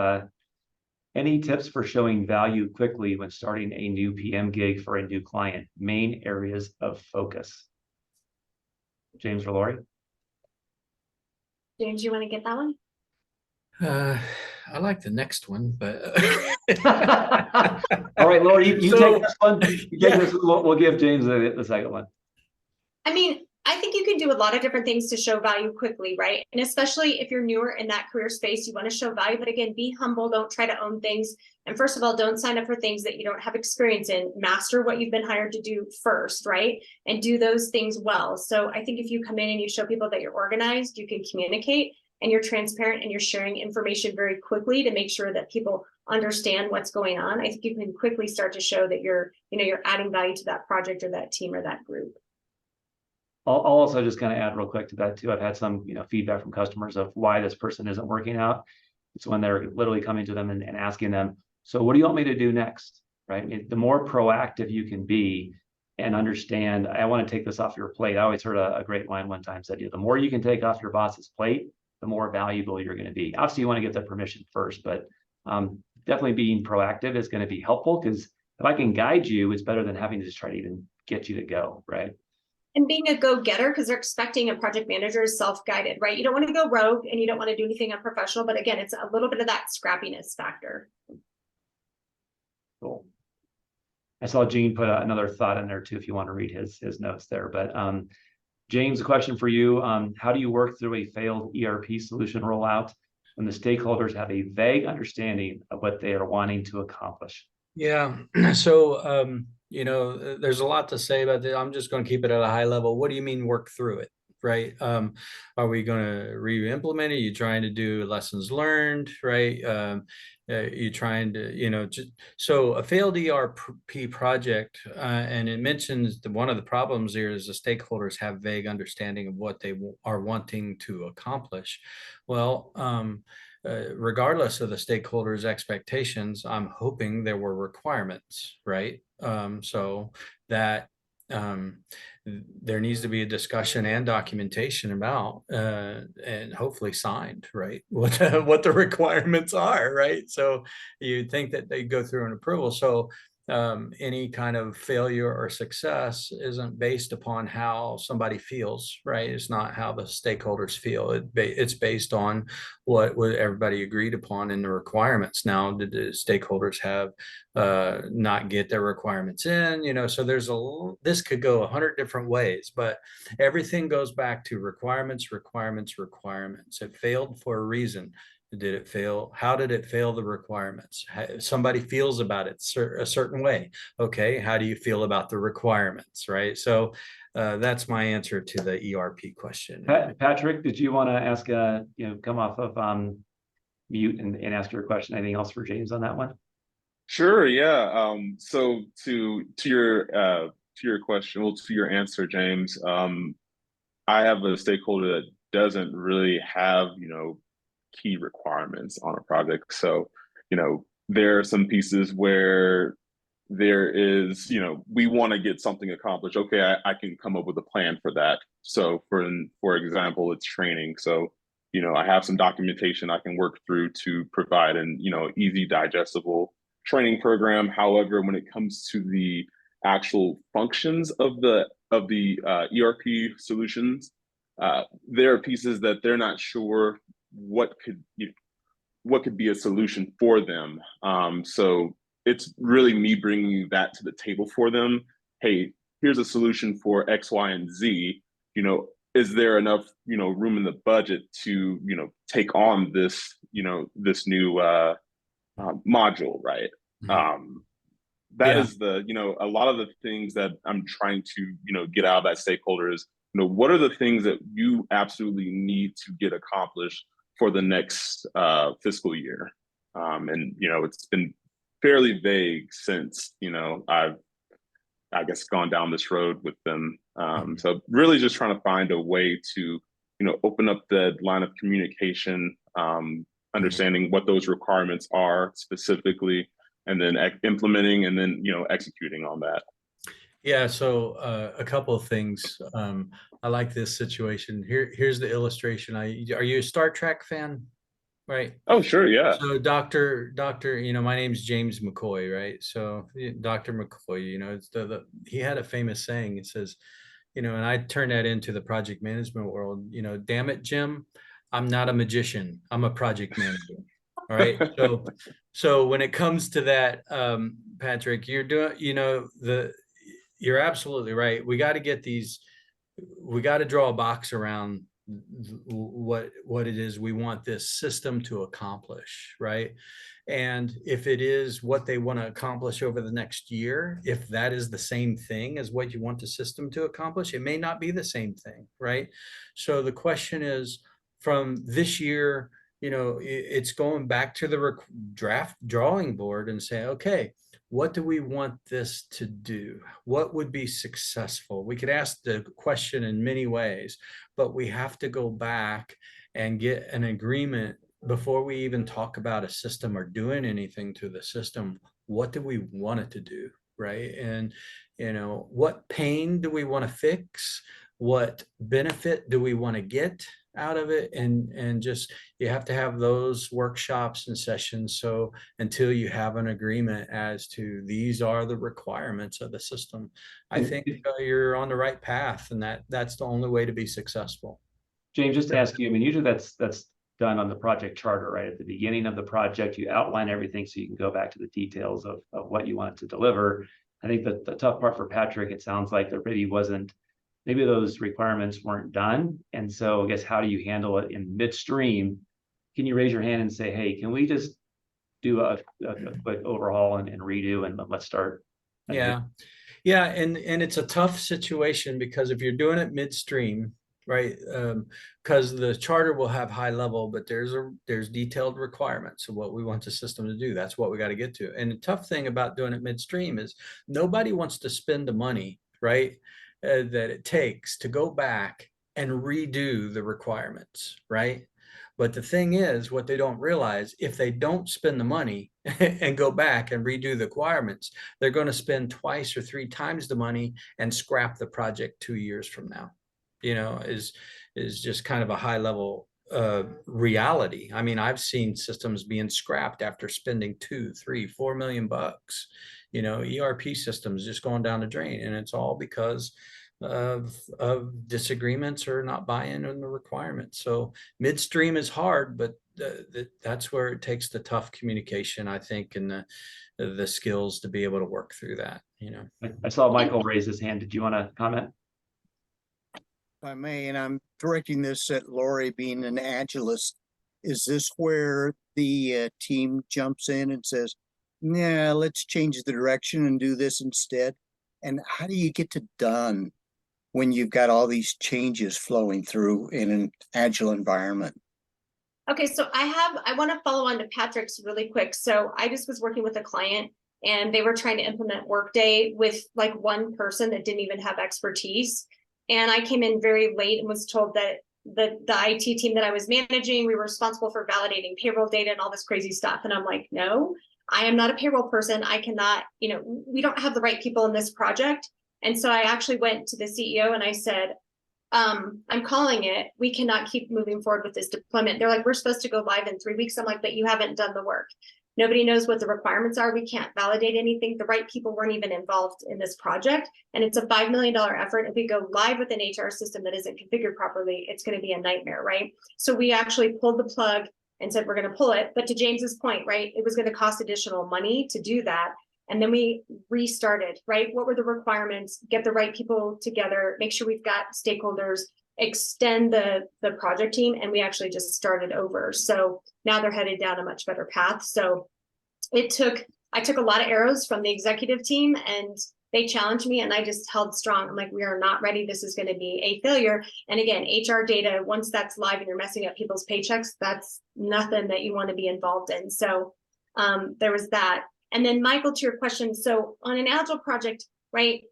any tips for showing value quickly when starting a new PM gig for a new client? Main areas of focus. James or Lori? James, you want to get that one? I like the next one, but all right, Lori, you take this one. We'll give James the second one. I mean, I think you can do a lot of different things to show value quickly, right? And especially if you're newer in that career space, you want to show value, but again, be humble, don't try to own things. And first of all, don't sign up for things that you don't have experience in. Master what you've been hired to do first, right? And do those things well. So I think if you come in and you show people that you're organized, you can communicate, and you're transparent, and you're sharing information very quickly to make sure that people understand what's going on, I think you can quickly start to show that you're adding value to that project or that team or that group. I'll also just kind of add real quick to that too. I've had some, feedback from customers of why this person isn't working out. It's when they're literally coming to them and asking them, so what do you want me to do next? Right? The more proactive you can be and understand, I want to take this off your plate. I always heard a great line one time said, the more you can take off your boss's plate, the more valuable you're going to be. Obviously, you want to get their permission first, but definitely being proactive is going to be helpful, because if I can guide you, it's better than having to just try to even get you to go, right? And being a go-getter, because they're expecting a project manager is self-guided, right? You don't want to go rogue, and you don't want to do anything unprofessional, but again, it's a little bit of that scrappiness factor. Cool. I saw Gene put another thought in there too, if you want to read his notes there. But James, a question for you. How do you work through a failed ERP solution rollout when the stakeholders have a vague understanding of what they are wanting to accomplish? Yeah, so there's a lot to say about that. I'm just going to keep it at a high level. What do you mean work through it, right? Are we going to re-implement it? Are you trying to do lessons learned, right? You trying to, so a failed ERP project, and it mentions one of the problems here is the stakeholders have vague understanding of what they are wanting to accomplish. Well, regardless of the stakeholders' expectations, I'm hoping there were requirements, right? So that there needs to be a discussion and documentation about and hopefully signed, right, what the requirements are, right? So you'd think that they go through an approval. So any kind of failure or success isn't based upon how somebody feels, right? It's not how the stakeholders feel. It's based on what everybody agreed upon in the requirements. Now, did the stakeholders have not get their requirements in? So this could go 100 different ways, but everything goes back to requirements. It failed for a reason. Did it fail? How did it fail the requirements? Somebody feels about it a certain way. Okay, how do you feel about the requirements, right? So that's my answer to the ERP question. Patrick, did you want to ask, come off of mute and ask your question? Anything else for James on that one? Sure, yeah. So to your question, well, to your answer, James, I have a stakeholder that doesn't really have, key requirements on a project. So, there are some pieces where there is, we want to get something accomplished. Okay, I can come up with a plan for that. So for example, it's training. So, I have some documentation I can work through to provide an, easy digestible training program. However, when it comes to the actual functions of the ERP solutions, there are pieces that they're not sure what could be a solution for them. So it's really me bringing that to the table for them. Hey, here's a solution for X, Y, and Z. Is there enough room in the budget to take on this this new module, right? Mm-hmm. That is a lot of the things that I'm trying to get out of that stakeholder is what are the things that you absolutely need to get accomplished for the next fiscal year. And it's been fairly vague since I've gone down this road with them. So really just trying to find a way to open up the line of communication, understanding what those requirements are specifically, and then implementing and then executing on that. Yeah, so a couple of things. I like this situation. Here's the illustration. Are you a Star Trek fan? Right. Oh, sure, yeah. So Dr. My name's James McCoy, right? So Dr. McCoy, it's he had a famous saying. It says, and I turned that into the project management world. Damn it, Jim, I'm not a magician. I'm a project manager. All right. So when it comes to that, Patrick, you're doing, you're absolutely right. We got to draw a box around what it is we want this system to accomplish, right? And if it is what they want to accomplish over the next year, if that is the same thing as what you want the system to accomplish, it may not be the same thing, right? So the question is, from this year, it's going back to the draft drawing board and say, okay, what do we want this to do? What would be successful? We could ask the question in many ways, but we have to go back and get an agreement before we even talk about a system or doing anything to the system. What do we want it to do, right? And, what pain do we want to fix? What benefit do we want to get out of it? And just, you have to have those workshops and sessions. So until you have an agreement as to these are the requirements of the system, I think you're on the right path, and that's the only way to be successful. James, just to ask you, usually that's done on the project charter, right? At the beginning of the project, you outline everything so you can go back to the details of what you want to deliver. I think that the tough part for Patrick, it sounds like there really wasn't, maybe those requirements weren't done. And so I guess, how do you handle it in midstream? Can you raise your hand and say, hey, can we just do a quick overhaul and redo, and let's start? Yeah. And it's a tough situation, because if you're doing it midstream, right? Because the charter will have high level, but there's detailed requirements of what we want the system to do. That's what we got to get to. And the tough thing about doing it midstream is nobody wants to spend the money, right, that it takes to go back and redo the requirements, right? But the thing is, what they don't realize, if they don't spend the money and go back and redo the requirements, they're going to spend 2 or 3 times the money and scrap the project 2 years from now. You know, is just kind of a high level reality. I mean, I've seen systems being scrapped after spending 2, 3, 4 million bucks. You know, ERP systems just going down the drain, and it's all because of disagreements or not buying in the requirements. So midstream is hard, but that's where it takes the tough communication, I think, and the skills to be able to work through that. You know, I saw Michael raise his hand. Did you want to comment? If I may, and I'm directing this at Lori being an agilist. Is this where the team jumps in and says, "Yeah, let's change the direction and do this instead"? And how do you get to done when you've got all these changes flowing through in an agile environment? Okay, so I want to follow on to Patrick's really quick. So I just was working with a client and they were trying to implement Workday with like one person that didn't even have expertise. And I came in very late and was told that the IT team that I was managing, we were responsible for validating payroll data and all this crazy stuff. And I'm like, no, I am not a payroll person. I cannot, you know, we don't have the right people in this project. And so I actually went to the CEO and I said, I'm calling it. We cannot keep moving forward with this deployment. They're like, we're supposed to go live in 3 weeks. I'm like, but you haven't done the work. Nobody knows what the requirements are. We can't validate anything. The right people weren't even involved in this project. And it's a $5 million effort. If we go live with an HR system that isn't configured properly, it's going to be a nightmare, right? So we actually pulled the plug and said, we're going to pull it. But to James's point, right, it was going to cost additional money to do that. And then we restarted, right? What were the requirements? Get the right people together, make sure we've got stakeholders, extend the project team, and we actually just started over. So now they're headed down a much better path. So I took a lot of arrows from the executive team and they challenged me and I just held strong. I'm like, we are not ready. This is going to be a failure. And again, HR data, once that's live and you're messing up people's paychecks, that's nothing that you want to be involved in. So there was that. And then Michael, to your question, so on an Agile project, right,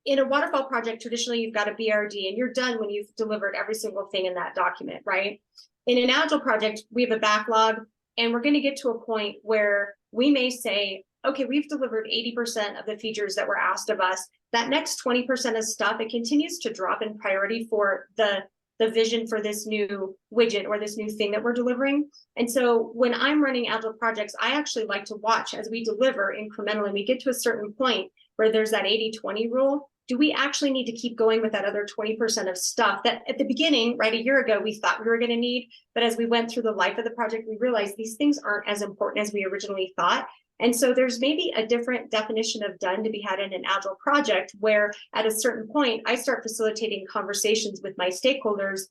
in a waterfall project, traditionally you've got a BRD and you're done when you've delivered every single thing in that document, right? In an Agile project, we have a backlog and we're going to get to a point where we may say, okay, we've delivered 80% of the features that were asked of us. That next 20% of stuff, it continues to drop in priority for the vision for this new widget or this new thing that we're delivering. And so when I'm running Agile projects, I actually like to watch as we deliver incrementally. We get to a certain point where there's that 80-20 rule. Do we actually need to keep going with that other 20% of stuff that at the beginning, right, a year ago, we thought we were going to need, but as we went through the life of the project, we realized these things aren't as important as we originally thought. And so there's maybe a different definition of done to be had in an Agile project where at a certain point, I start facilitating conversations with my stakeholders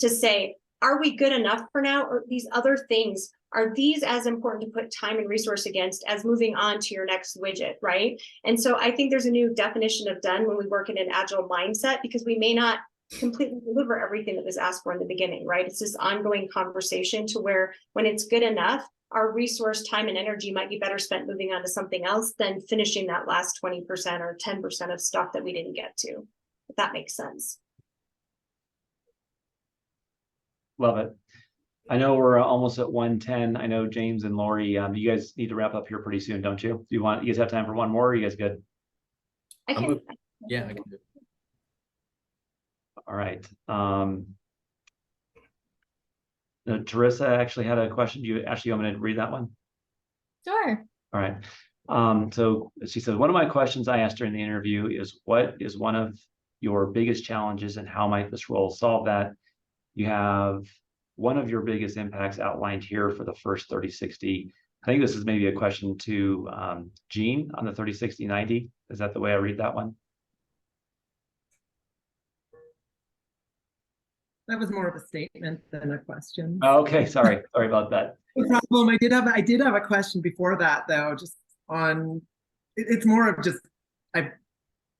to say, are we good enough for now? Or these other things, are these as important to put time and resource against as moving on to your next widget, right? And so I think there's a new definition of done when we work in an Agile mindset because we may not completely deliver everything that was asked for in the beginning, right? It's this ongoing conversation to where when it's good enough, our resource, time, and energy might be better spent moving on to something else than finishing that last 20% or 10% of stuff that we didn't get to, if that makes sense. Love it. I know we're almost at 1:10. I know James and Lori, you guys need to wrap up here pretty soon, don't you? Do you guys have time for one more? Or are you guys good? I can. Yeah, I can do it. All right. Teresa actually had a question. Do you actually want me to read that one? Sure. All right. So she said, one of my questions I asked her in the interview is, what is one of your biggest challenges and how might this role solve that? You have one of your biggest impacts outlined here for the first 30-60. I think this is maybe a question to Jean on the 30-60-90. Is that the way I read that one? That was more of a statement than a question. Oh, okay, sorry about that. No problem. I did have a question before that though, just on. It's more of just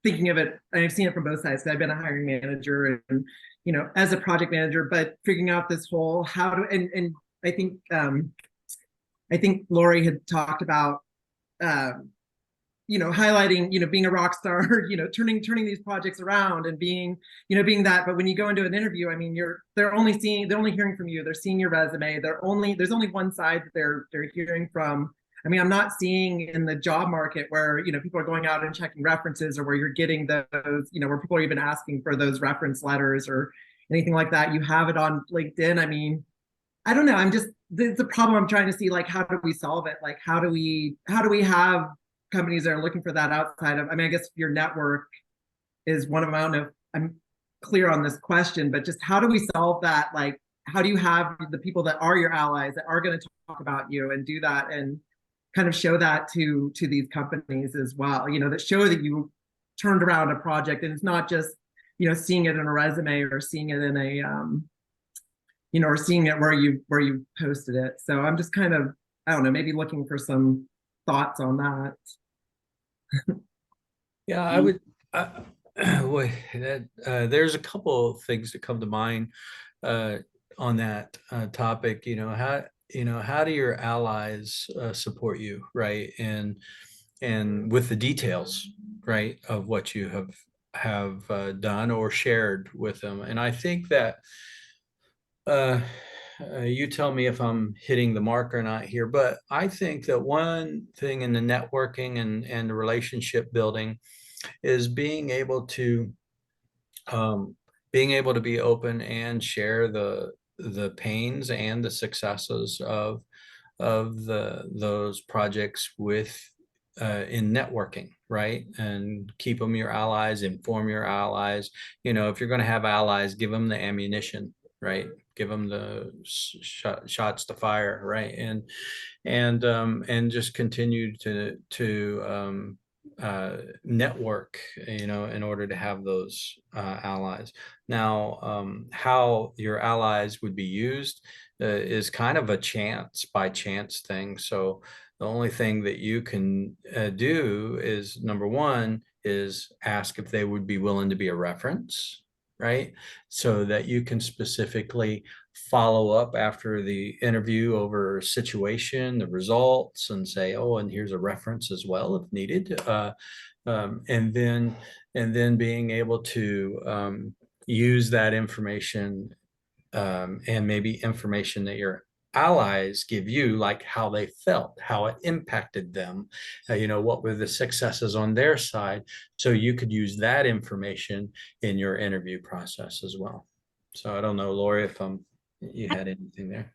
thinking of it, and I've seen it from both sides. I've been a hiring manager and, you know, as a project manager, but figuring out this whole how to, and I think Lori had talked about, you know, highlighting, you know, being a rock star, you know, turning these projects around and being, you know, being that. But when you go into an interview, I mean, they're only hearing from you. They're seeing your resume. There's only one side that they're hearing from. I mean, I'm not seeing in the job market where, you know, people are going out and checking references, or where you're getting those, you know, where people are even asking for those reference letters or anything like that. You have it on LinkedIn. I mean, I don't know. It's a problem I'm trying to see, like, how do we solve it? Like, how do we have companies that are looking for that outside of, I mean, I guess your network is one of them. I don't know if I'm clear on this question, but just how do we solve that? Like, how do you have the people that are your allies that are going to talk about you and do that and kind of show that to these companies as well, you know, that show that you turned around a project, and it's not just, you know, seeing it in a resume or seeing it in a, you know, or seeing it where you posted it. So I'm just kind of, I don't know, maybe looking for some thoughts on that. Yeah, I would. Wait, there's a couple of things that come to mind on that topic. You know, how do your allies support you, right? And with the details, right, of what you have done or shared with them. And I think that you tell me if I'm hitting the mark or not here, but I think that one thing in the networking and the relationship building is being able to be open and share the pains and the successes of those projects with in networking, right? And keep them your allies, inform your allies. You know, if you're going to have allies, give them the ammunition, right? Give them the shots to fire, right? And just continue to network, you know, in order to have those allies. Now, how your allies would be used is kind of a chance by chance thing. So the only thing that you can do is, number one, is ask if they would be willing to be a reference, right? So that you can specifically follow up after the interview over situation, the results, and say, oh, and here's a reference as well if needed. And then being able to use that information and maybe information that your allies give you, like how they felt, how it impacted them, you know, what were the successes on their side, so you could use that information in your interview process as well. So I don't know, Lori, if you had anything there.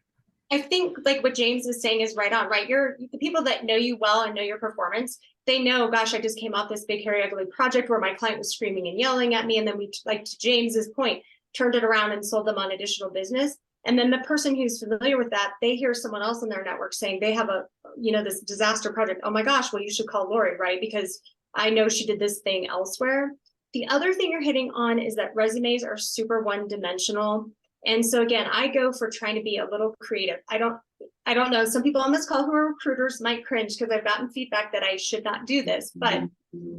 I think like what James is saying is right on, right? The people that know you well and know your performance, they know, gosh, I just came off this big, hairy, ugly project where my client was screaming and yelling at me. And then we, like to James's point, turned it around and sold them on additional business. And then the person who's familiar with that, they hear someone else in their network saying they have a, you know, this disaster project. Oh my gosh, well, you should call Lori, right? Because I know she did this thing elsewhere. The other thing you're hitting on is that resumes are super one-dimensional. And so again, I go for trying to be a little creative. I don't know, some people on this call who are recruiters might cringe because I've gotten feedback that I should not do this, but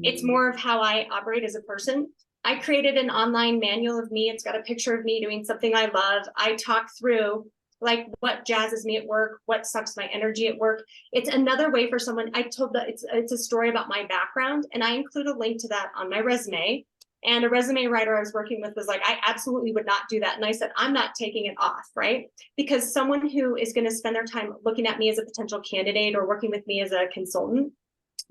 it's more of how I operate as a person. I created an online manual of me. It's got a picture of me doing something I love. I talk through like what jazzes me at work, what sucks my energy at work. It's another way for someone. I told that it's a story about my background, and I include a link to that on my resume. And a resume writer I was working with was like, I absolutely would not do that. And I said, I'm not taking it off, right? Because someone who is going to spend their time looking at me as a potential candidate or working with me as a consultant,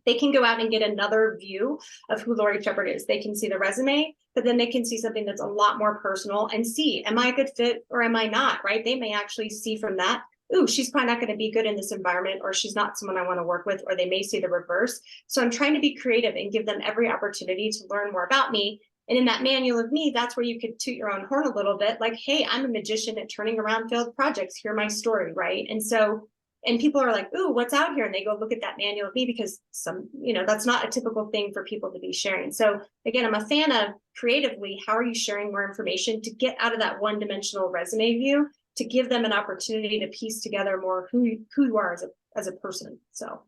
they can go out and get another view of who Lori Shepard is. They can see the resume, but then they can see something that's a lot more personal and see, am I a good fit or am I not, right? They may actually see from that, ooh, she's probably not going to be good in this environment, or she's not someone I want to work with, or they may see the reverse. So I'm trying to be creative and give them every opportunity to learn more about me. And in that manual of me, that's where you could toot your own horn a little bit, like, hey, I'm a magician at turning around failed projects. Hear my story, right? And so, and people are like, ooh, what's out here? And they go look at that manual of me, because some, you know, that's not a typical thing for people to be sharing. So again, I'm a fan of creatively, how are you sharing more information to get out of that one-dimensional resume view, to give them an opportunity to piece together more who you are as a person. So,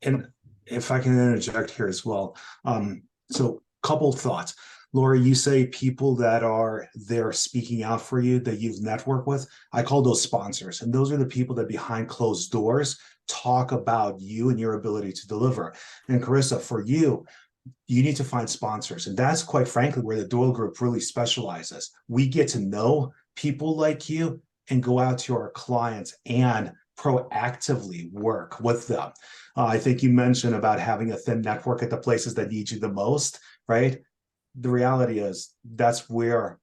and if I can interject here as well, So couple thoughts. Lori, you say people that are there speaking out for you that you've networked with. I call those sponsors. And those are the people that behind closed doors talk about you and your ability to deliver. And Carissa, for you, you need to find sponsors. And that's quite frankly where the Doyle Group really specializes. We get to know people like you and go out to our clients and proactively work with them. I think you mentioned about having a thin network at the places that need you the most, right? The reality is that's where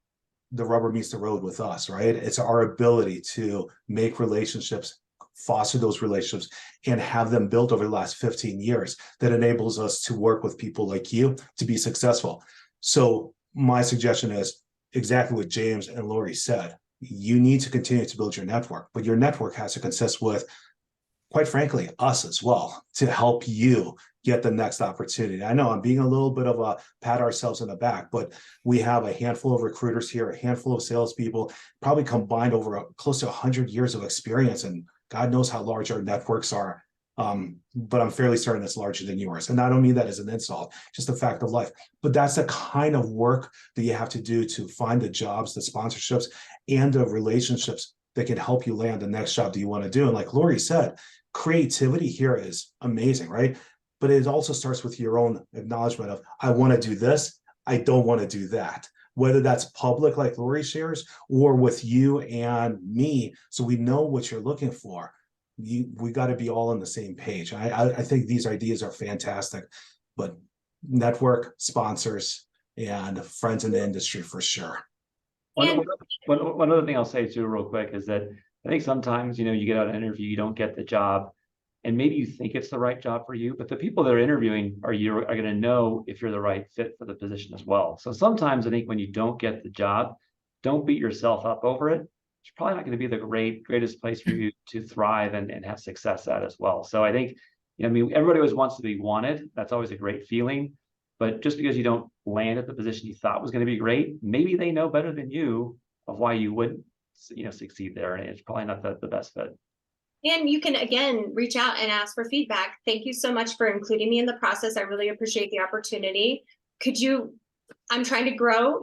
the rubber meets the road with us, right? It's our ability to make relationships, foster those relationships, and have them built over the last 15 years that enables us to work with people like you to be successful. So my suggestion is exactly what James and Lori said. You need to continue to build your network, but your network has to consist with, quite frankly, us as well to help you get the next opportunity. I know I'm being a little bit of a pat ourselves in the back, but we have a handful of recruiters here, a handful of salespeople, probably combined over close to 100 years of experience, and God knows how large our networks are. But I'm fairly certain it's larger than yours. And I don't mean that as an insult, just a fact of life. But that's the kind of work that you have to do to find the jobs, the sponsorships, and the relationships that can help you land the next job that you want to do. And like Lori said, creativity here is amazing, right? But it also starts with your own acknowledgement of, I want to do this, I don't want to do that. Whether that's public, like Lori shares, or with you and me, so we know what you're looking for. We got to be all on the same page. I think these ideas are fantastic, but network, sponsors, and friends in the industry for sure. One other thing I'll say too, real quick, is that I think sometimes, you get out an interview, you don't get the job, and maybe you think it's the right job for you, but the people that are interviewing are going to know if you're the right fit for the position as well. So sometimes I think when you don't get the job, don't beat yourself up over it. It's probably not going to be the greatest place for you to thrive and have success at as well. So I think, everybody always wants to be wanted. That's always a great feeling. But just because you don't land at the position you thought was going to be great, maybe they know better than you of why you wouldn't, succeed there. And it's probably not the best fit. And you can, again, reach out and ask for feedback. Thank you so much for including me in the process. I really appreciate the opportunity. I'm trying to grow,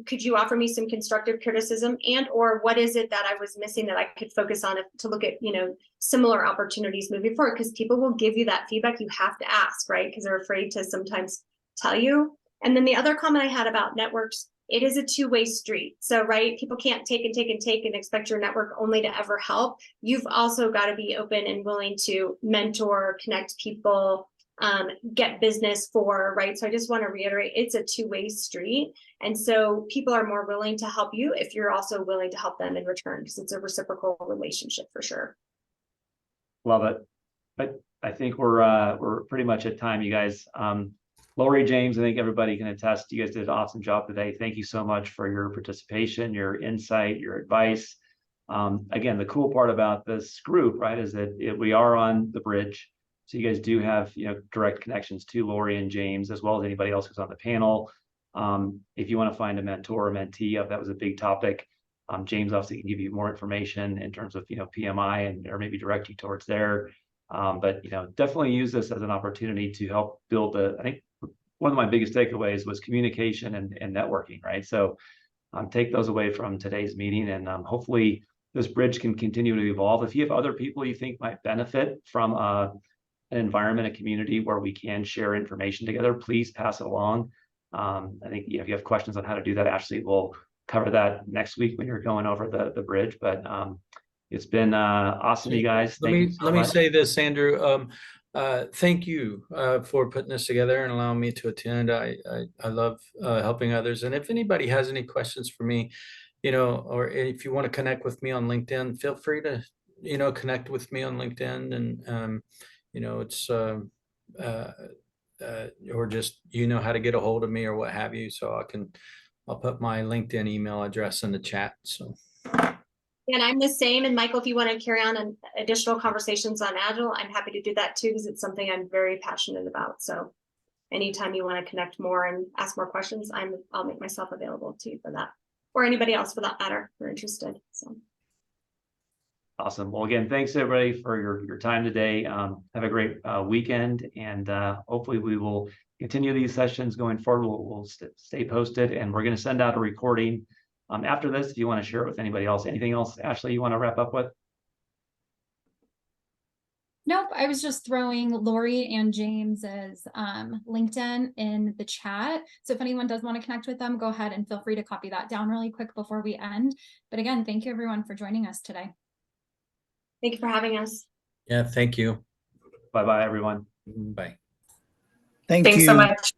could you offer me some constructive criticism, and or what is it that I was missing that I could focus on to look at, similar opportunities moving forward? Because people will give you that feedback. You have to ask, right? Because they're afraid to sometimes tell you. And then the other comment I had about networks, it is a two-way street. So, right, people can't take and expect your network only to ever help. You've also got to be open and willing to mentor, connect people, get business for, right? So I just want to reiterate, it's a two-way street. And so people are more willing to help you if you're also willing to help them in return, because it's a reciprocal relationship for sure. Love it. But I think we're pretty much at time, you guys. Lori, James, I think everybody can attest. You guys did an awesome job today. Thank you so much for your participation, your insight, your advice. Again, the cool part about this group, right, is that we are on the bridge. So you guys do have, direct connections to Lori and James, as well as anybody else who's on the panel. If you want to find a mentor or mentee, that was a big topic. James obviously can give you more information in terms of, PMI or maybe direct you towards there. But, definitely use this as an opportunity to help build I think one of my biggest takeaways was communication and networking, right? So take those away from today's meeting, and hopefully this bridge can continue to evolve. If you have other people you think might benefit from an environment, a community where we can share information together, please pass it along. I think if you have questions on how to do that, Ashley will cover that next week when you're going over the bridge. But it's been awesome, you guys. Let me say this, Andrew. Thank you for putting this together and allowing me to attend. I love helping others. And if anybody has any questions for me, or if you want to connect with me on LinkedIn, feel free to, connect with me on LinkedIn. And it's or just how to get a hold of me or what have you. So I'll put my LinkedIn email address in the chat. So. And I'm the same. And Michael, if you want to carry on additional conversations on Agile, I'm happy to do that too, because it's something I'm very passionate about. So anytime you want to connect more and ask more questions, I'll make myself available to you for that, or anybody else for that matter, if you're interested. So. Awesome. Well, again, thanks everybody for your time today. Have a great weekend, and hopefully we will continue these sessions going forward. We'll stay posted, and we're going to send out a recording after this if you want to share it with anybody else. Anything else, Ashley, you want to wrap up with? Nope, I was just throwing Lori and James's LinkedIn in the chat. So if anyone does want to connect with them, go ahead and feel free to copy that down really quick before we end. But again, thank you everyone for joining us today. Thank you for having us. Yeah, thank you. Bye-bye, everyone. Bye. Thank Thanks you. so much.